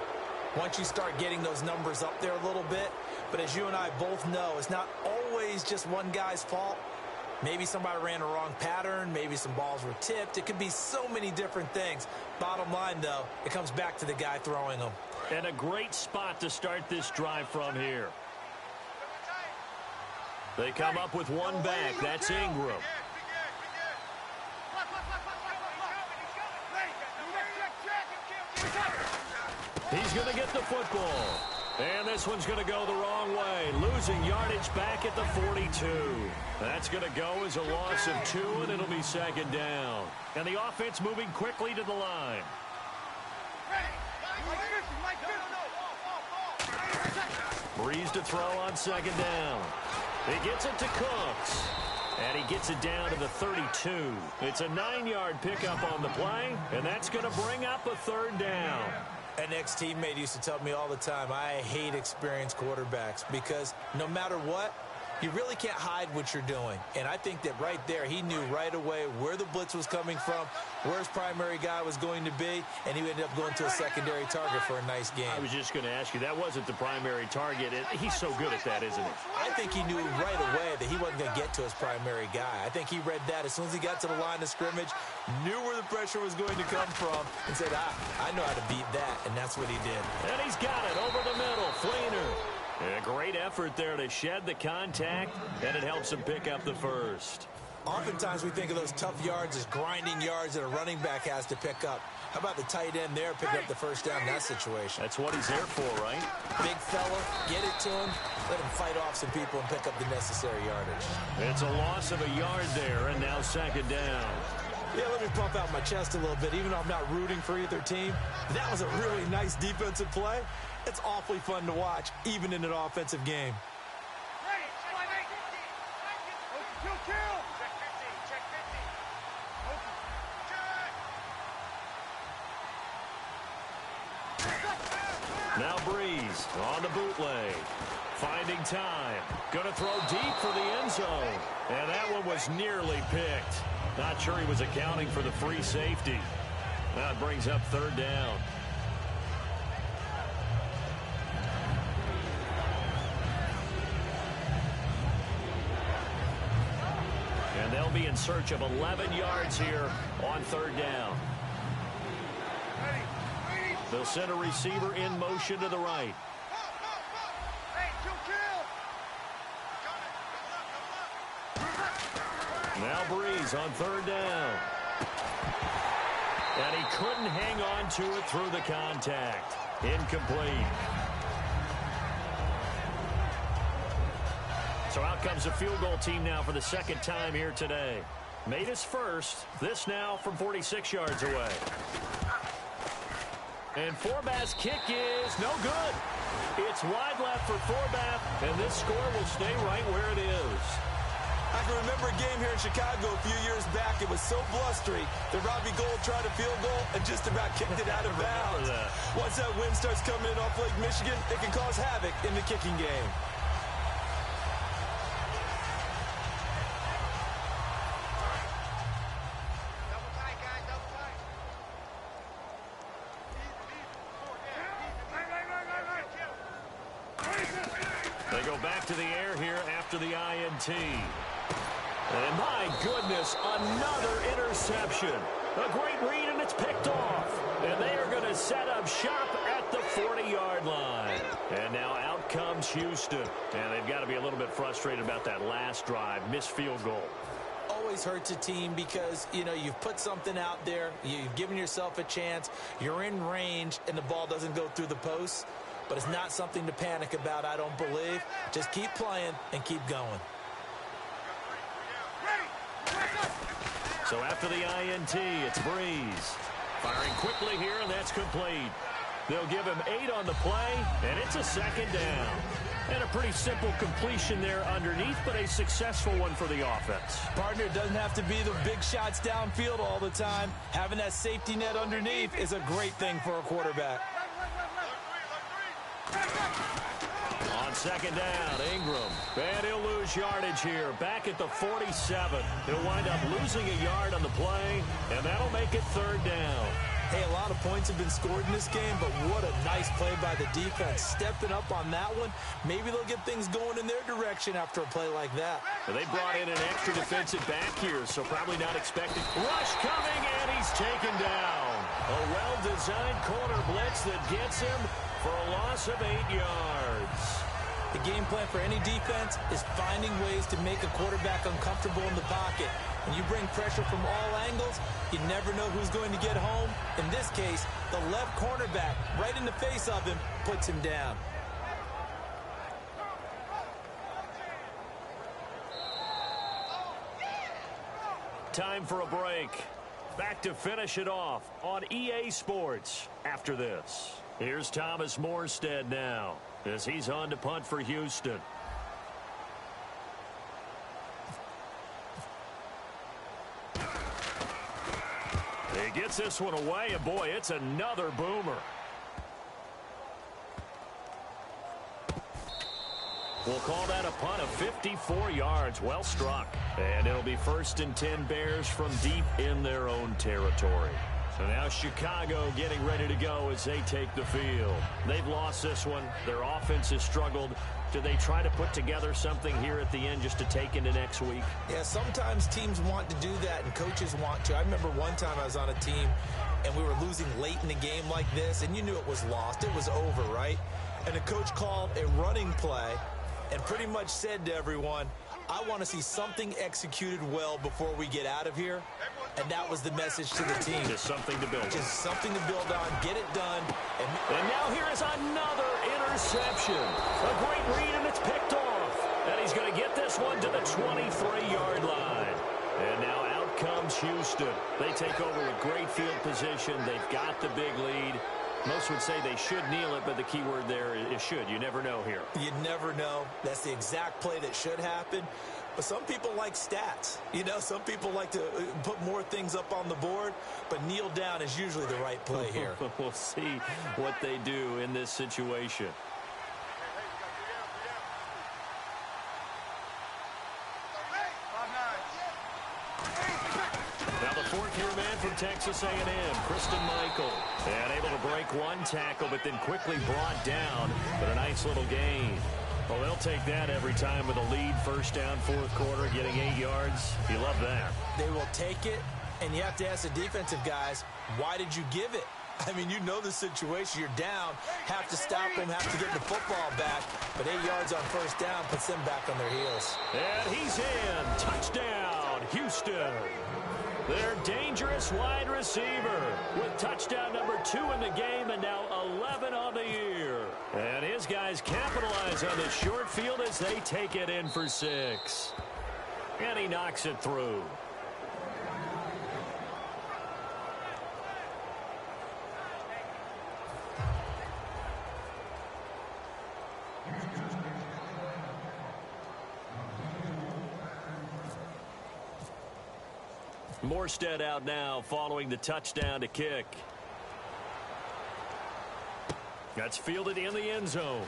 once you start getting those numbers up there a little bit. But as you and I both know, it's not always just one guy's fault. Maybe somebody ran a wrong pattern. Maybe some balls were tipped. It could be so many different things. Bottom line, though, it comes back to the guy throwing them. And a great spot to start this drive from here. They come up with one back. That's Ingram. He's going to get the football. And this one's going to go the wrong way. Losing yardage back at the 42. That's going to go as a loss of 2, and it'll be second down. And the offense moving quickly to the line. Breeze to throw on second down. He gets it to Cooks. And he gets it down to the 32. It's a 9-yard pickup on the play, and that's going to bring up a third down. An ex-teammate used to tell me all the time, I hate experienced quarterbacks because no matter what, you really can't hide what you're doing. And I think that right there, he knew right away where the blitz was coming from, where his primary guy was going to be, and he ended up going to a secondary target for a nice game. I was just going to ask you, that wasn't the primary target. He's so good at that, isn't he? I think he knew right away that he wasn't going to get to his primary guy. I think he read that as soon as he got to the line of scrimmage, knew where the pressure was going to come from, and said, I know how to beat that, and that's what he did. And he's got it over the middle, Fleener. A great effort there to shed the contact, and it helps him pick up the first. Oftentimes we think of those tough yards as grinding yards that a running back has to pick up. How about the tight end there picking up the first down in that situation? That's what he's there for, right? Big fella, get it to him, let him fight off some people and pick up the necessary yardage. It's a loss of a yard there, and now second down. Yeah, let me pump out my chest a little bit, even though I'm not rooting for either team. That was a really nice defensive play. It's awfully fun to watch, even in an offensive game. Now Breeze on the bootleg. Finding time. Going to throw deep for the end zone. And that one was nearly picked. Not sure he was accounting for the free safety. That brings up third down. And they'll be in search of 11 yards here on third down. They'll send a receiver in motion to the right. Hey, Now Breeze on third down. And he couldn't hang on to it through the contact. Incomplete. So out comes the field goal team now for the second time here today. Made his first. This now from 46 yards away. And Forbath's kick is no good. It's wide left for Forbath, and this score will stay right where it is. I can remember a game here in Chicago a few years back. It was so blustery that Robbie Gould tried a field goal and just about kicked it out of bounds. Once that wind starts coming in off Lake Michigan, it can cause havoc in the kicking game. They go back to the air here after the INT. And my goodness, another interception. A great read, and it's picked off. And they are going to set up shop at the 40-yard line. And now out comes Houston. And they've got to be a little bit frustrated about that last drive. Missed field goal. Always hurts a team because, you know, you've put something out there. You've given yourself a chance. You're in range, and the ball doesn't go through the posts. But it's not something to panic about, I don't believe. Just keep playing and keep going. So after the INT, it's Breeze. Firing quickly here, and that's complete. They'll give him 8 on the play, and it's a second down. And a pretty simple completion there underneath, but a successful one for the offense. Partner, doesn't have to be the big shots downfield all the time. Having that safety net underneath is a great thing for a quarterback. On second down, Ingram. And he'll lose yardage here. Back at the 47. He'll wind up losing a yard on the play, and that'll make it third down. Hey, a lot of points have been scored in this game, but what a nice play by the defense. Stepping up on that one. Maybe they'll get things going in their direction after a play like that. Well, they brought in an extra defensive back here, so probably not expected. Rush coming, and he's taken down. A well-designed corner blitz that gets him for a loss of 8 yards. The game plan for any defense is finding ways to make a quarterback uncomfortable in the pocket. When you bring pressure from all angles, you never know who's going to get home. In this case, the left cornerback, right in the face of him, puts him down. Time for a break. Back to finish it off on EA Sports after this. Here's Thomas Morstead now as he's on to punt for Houston. He gets this one away, and boy, it's another boomer. We'll call that a punt of 54 yards. Well struck. And it'll be 1st and 10 Bears from deep in their own territory. So now Chicago getting ready to go as they take the field. They've lost this one. Their offense has struggled. Do they try to put together something here at the end just to take into next week? Yeah, sometimes teams want to do that and coaches want to. I remember one time I was on a team and we were losing late in the game like this, and you knew it was lost. It was over, right? And the coach called a running play and pretty much said to everyone, I want to see something executed well before we get out of here. And that was the message to the team. Just something to build on. Just something to build on. Get it done. And now here is another interception. A great read, and it's picked off. And he's going to get this one to the 23-yard line. And now out comes Houston. They take over with great field position. They've got the big lead. Most would say they should kneel it, but the key word there is should. You never know here. You never know. That's the exact play that should happen. But some people like stats. You know, some people like to put more things up on the board, but kneel down is usually the right play here. We'll see what they do in this situation. Now the fourth-year man from Texas A&M, Christian Michael. And able to break one tackle, but then quickly brought down with a nice little gain. Well, they'll take that every time with a lead, first down, fourth quarter, getting 8 yards. You love that. They will take it, and you have to ask the defensive guys, why did you give it? I mean, you know the situation. You're down, have to stop them, have to get the football back. But 8 yards on first down puts them back on their heels. And he's in. Touchdown, Houston. Their dangerous wide receiver with touchdown number 2 in the game and now 11 on the year. And his guys capitalize on the short field as they take it in for 6. And he knocks it through. Morstead out now following the touchdown to kick. That's fielded in the end zone.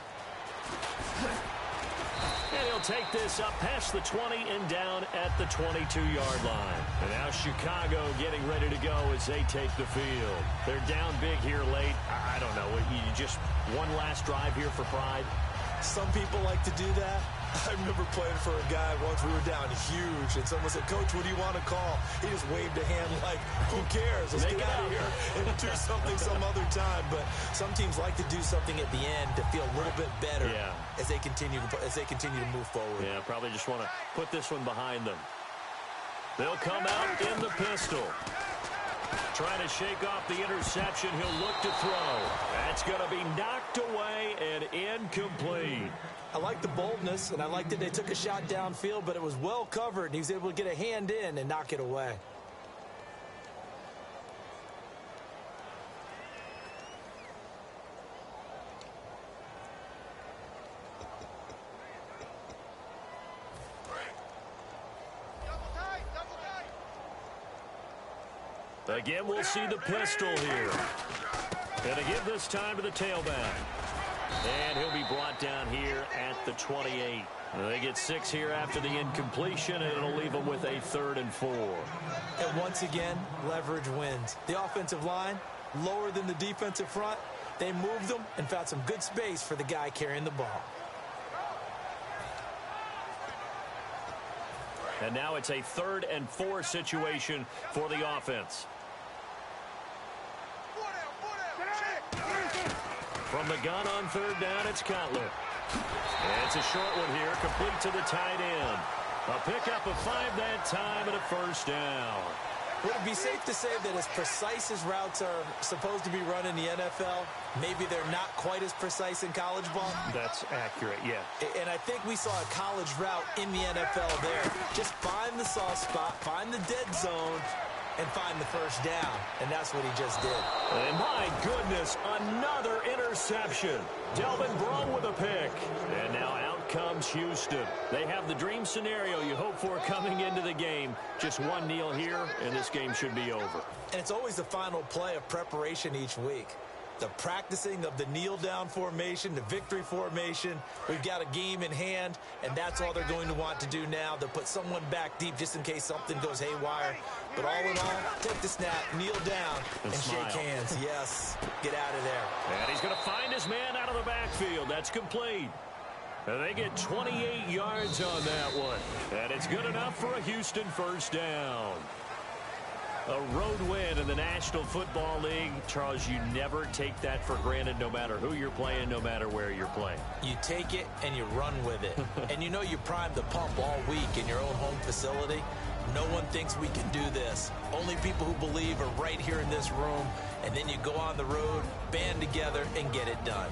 And he'll take this up past the 20 and down at the 22-yard line. And now Chicago getting ready to go as they take the field. They're down big here late. I don't know. You just one last drive here for pride? Some people like to do that. I remember playing for a guy once. We were down huge, and someone said, "Coach, what do you want to call?" He just waved a hand like, "Who cares? Let's get out of here and do something some other time." But some teams like to do something at the end to feel a little bit better as they continue to move forward. Yeah, probably just want to put this one behind them. They'll come out in the pistol. Trying to shake off the interception. He'll look to throw. That's going to be knocked away and incomplete. I like the boldness, and I like that they took a shot downfield, but it was well covered, and he was able to get a hand in and knock it away. Again, we'll see the pistol here. Going to give this time to the tailback. And he'll be brought down here at the 28. They get 6 here after the incompletion, and it'll leave them with a 3rd and 4. And once again, leverage wins. The offensive line, lower than the defensive front. They moved them and found some good space for the guy carrying the ball. And now it's a 3rd and 4 situation for the offense. From the gun on 3rd down, it's Cutler. And it's a short one here, complete to the tight end. A pickup of 5 that time and a 1st down. Would it be safe to say that as precise as routes are supposed to be run in the NFL, maybe they're not quite as precise in college ball? That's accurate, yeah. And I think we saw a college route in the NFL there. Just find the soft spot, find the dead zone, and find the 1st down. And that's what he just did. And my goodness, another interception. Delvin Breaux with a pick. And now out comes Houston. They have the dream scenario you hope for coming into the game. Just one kneel here, and this game should be over. And it's always the final play of preparation each week. The practicing of the kneel-down formation, the victory formation. We've got a game in hand, and that's all they're going to want to do now. They'll put someone back deep just in case something goes haywire. But all in all, take the snap, kneel down, and shake hands. Yes, get out of there. And he's going to find his man out of the backfield. That's complete. And they get 28 yards on that one. And it's good enough for a Houston 1st down. A road win in the National Football League. Charles, you never take that for granted no matter who you're playing, no matter where you're playing. You take it and you run with it. And you know you primed the pump all week in your own home facility. No one thinks we can do this. Only people who believe are right here in this room. And then you go on the road, band together, and get it done.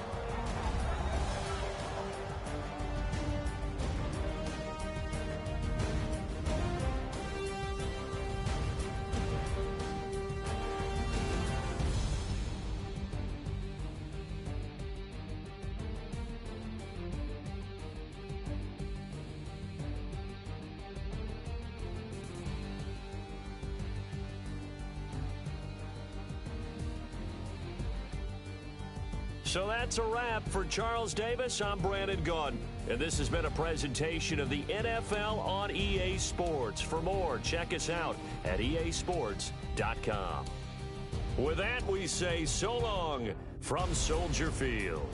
So that's a wrap for Charles Davis. I'm Brandon Gaudin, and this has been a presentation of the NFL on EA Sports. For more, check us out at easports.com. With that, we say so long from Soldier Field.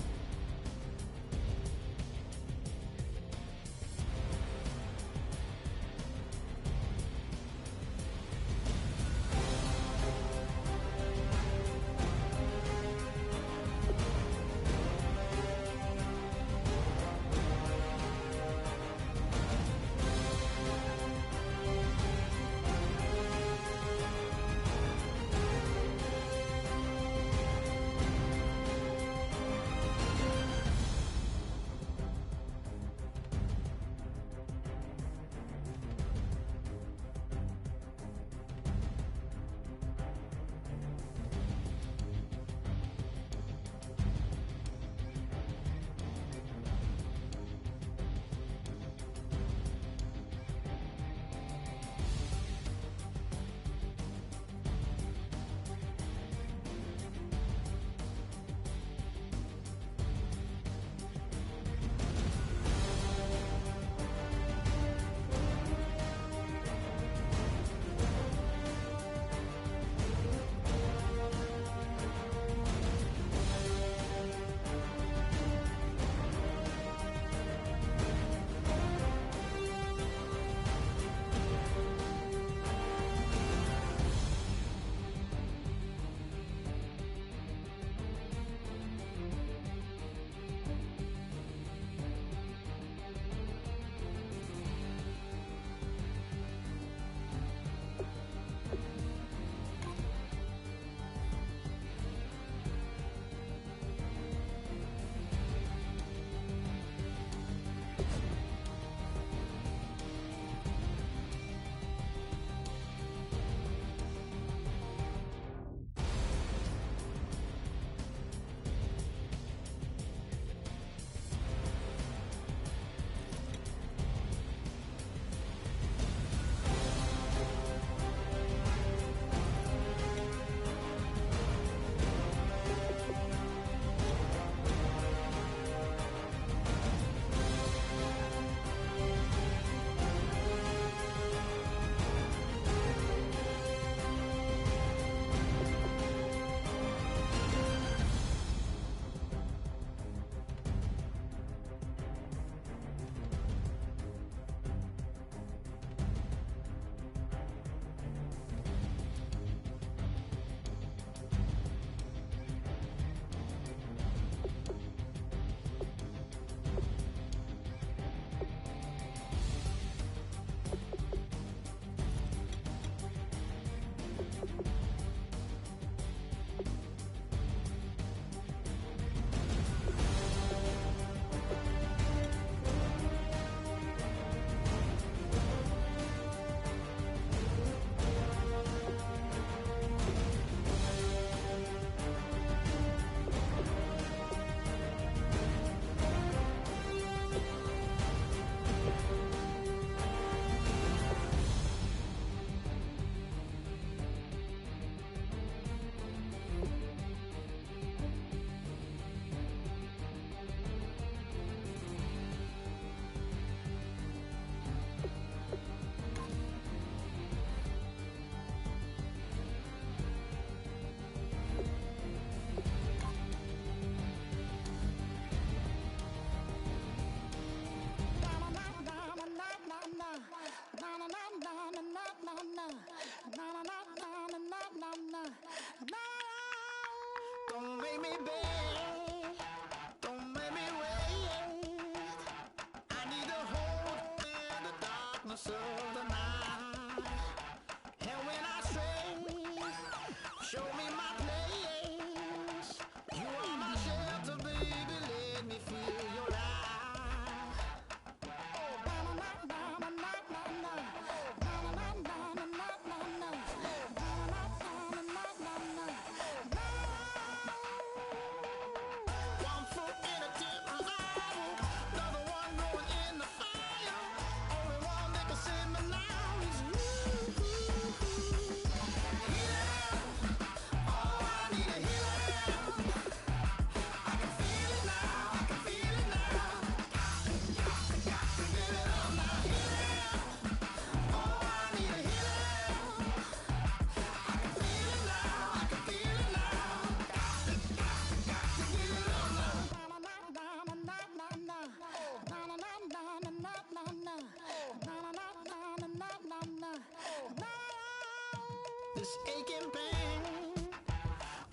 This aching pain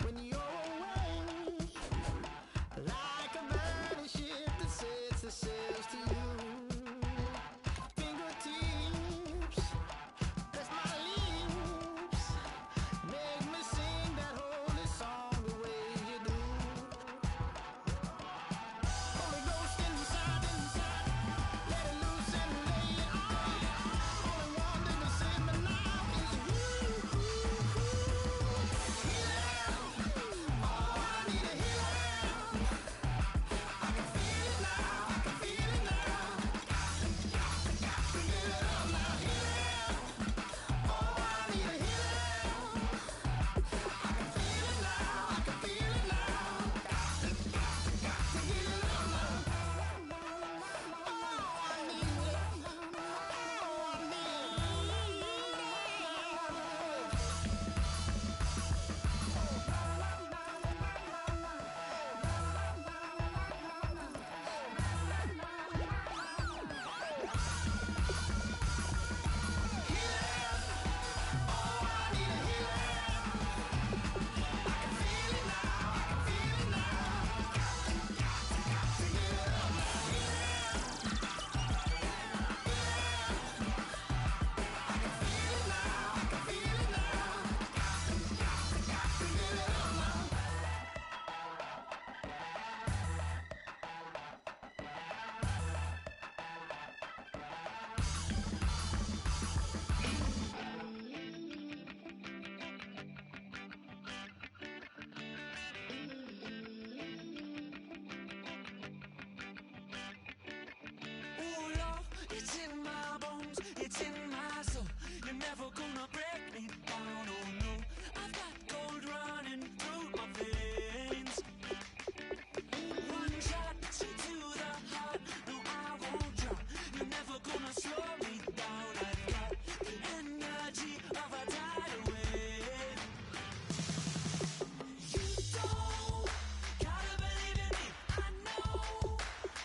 when you're away, like a burning ship that sets the sails to you. Fingertips, press my lips, make me sing that holy song the way you do. Holy Ghost inside, let it loose and lay it on. Only one that can save me now is you. Oh Lord, it's in my bones, it's in my soul. You're never gonna break me down, oh no. I've got gold running through my veins. One shot, straight to the heart. No, I won't drop. You're never gonna slow me down. I've got the energy of a tidal wave. You don't gotta believe in me. I know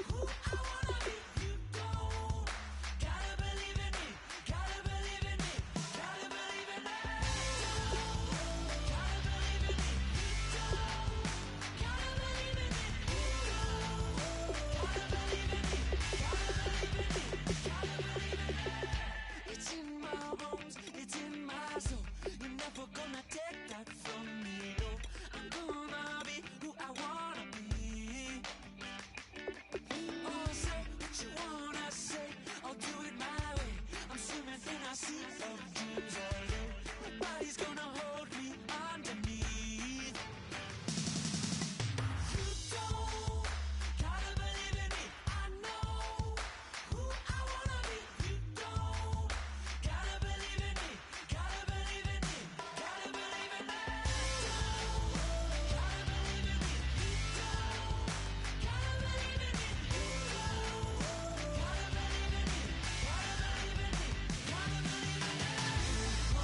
who I wanna be. You don't gotta believe in me. Gotta believe in me. Gotta believe in me. Gotta believe in me. You don't gotta believe in me. You don't gotta believe in me. Gotta believe in me. Gotta believe in me. It's in my bones. It's in my soul. You're never gonna take that from me. No, I'm gonna be who I wanna be. Oh, say what you wanna say. I'll do it my way. I'm swimming in a sea of dreams all day. Nobody's gonna hold me underneath. You don't gotta believe in me. I know who I wanna be. You don't gotta believe in me. Gotta believe in me. Gotta believe in me. Gotta believe in me. You don't gotta believe in me. You don't gotta believe in me. Gotta believe in me. Gotta believe in me.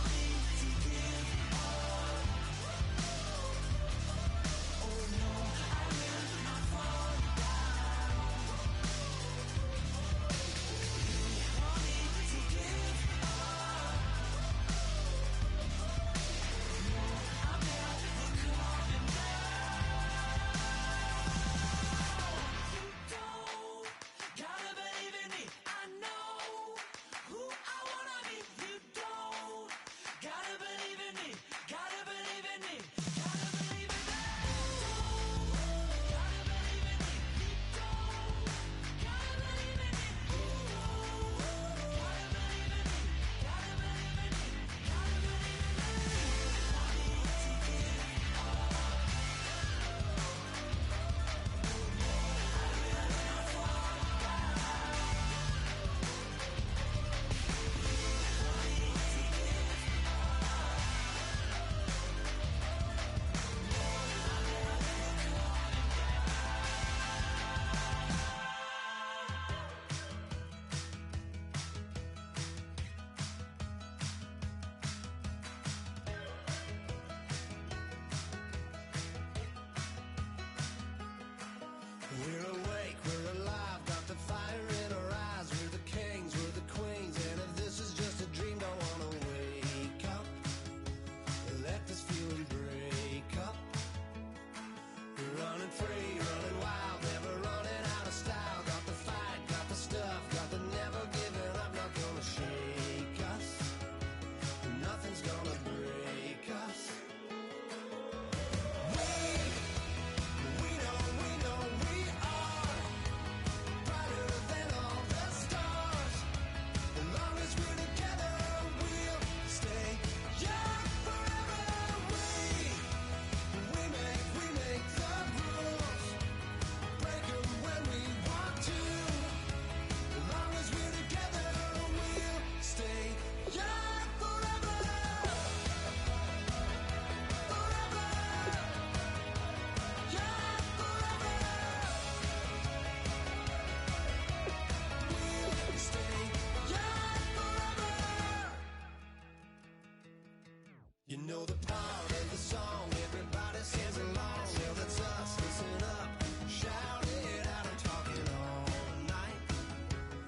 You know the part of the song everybody sings along. Well, that's us. Listen up, shout it out. I'm talking all night.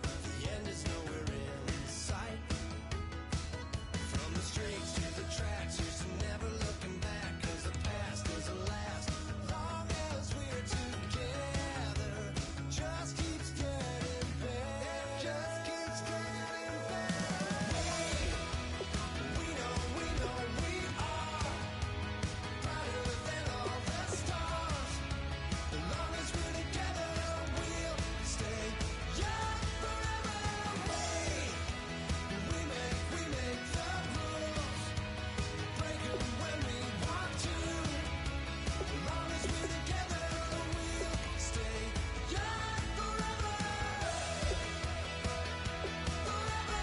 The end is nowhere in sight. From the streets to the tracks, here's to never looking back. 'Cause the past doesn't last long as we're together. Just keeps getting better. Just keeps getting better. We know we are brighter than all the stars. As long as we're together, we'll stay young forever. We make the rules, break 'em when we want to. As long as we're together, we'll stay young forever. Forever.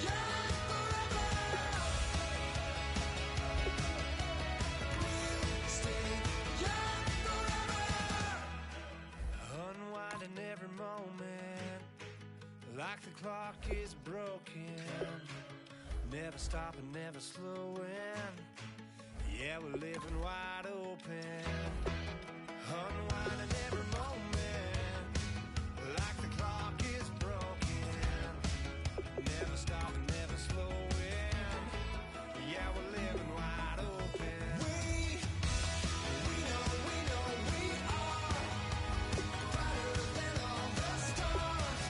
Young forever. We'll stay young forever. Unwinding every moment, like the clock is broken. Never stopping, never slowing. Yeah, we're living wide open. Unwinding every moment, like the clock is broken. Never stopping, never slowing. Yeah, we're living wide open. We know we are brighter than all the stars.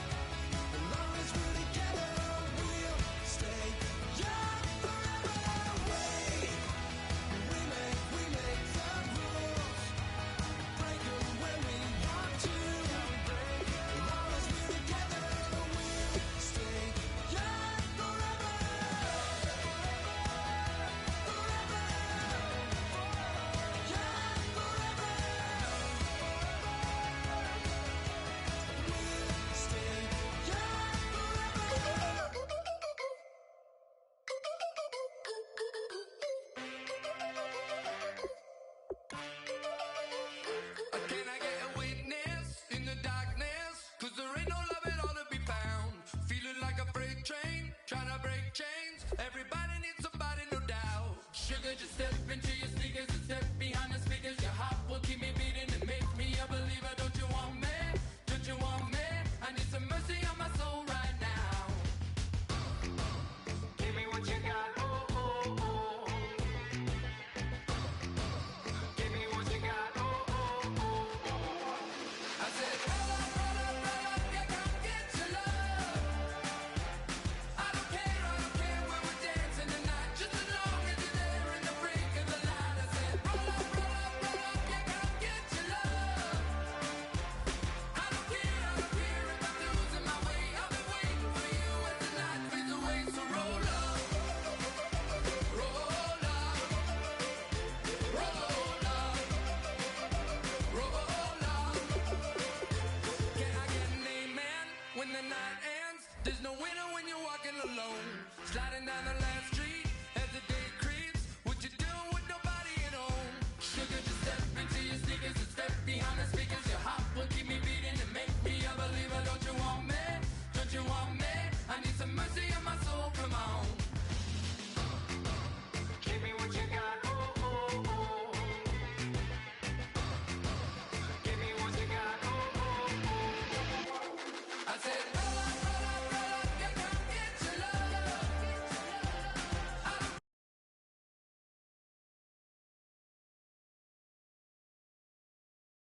As long as we're together, we'll stay young forever. We make the rules, break 'em when we want to. As long as we're together, we'll stay young forever. Forever. Young forever. We'll stay young Can I get a witness in the darkness? 'Cause there ain't no love at all to be found. Feeling like a freight train, trying to break chains. Everybody needs somebody, no doubt. Sugar, just step into your sneakers and step behind the speakers. Your heart will keep me beating and make me a believer. Don't you want me? Don't you want me? I need some mercy on my soul right now. Give me what you got, oh, oh, oh. Give me what you got, oh, oh, oh, oh. I said, roll up, yeah, come get your love. I don't care when we're dancing tonight. Just as long as you're there in the break of the light. I said, roll up, yeah, come get your love. I don't care if I'm losing my way. I'll be waiting for you as the night fades away. So roll up, roll up, roll up, roll up. Can I get an amen when the night ends? There's no winner when you're walking alone. Sliding down the last street,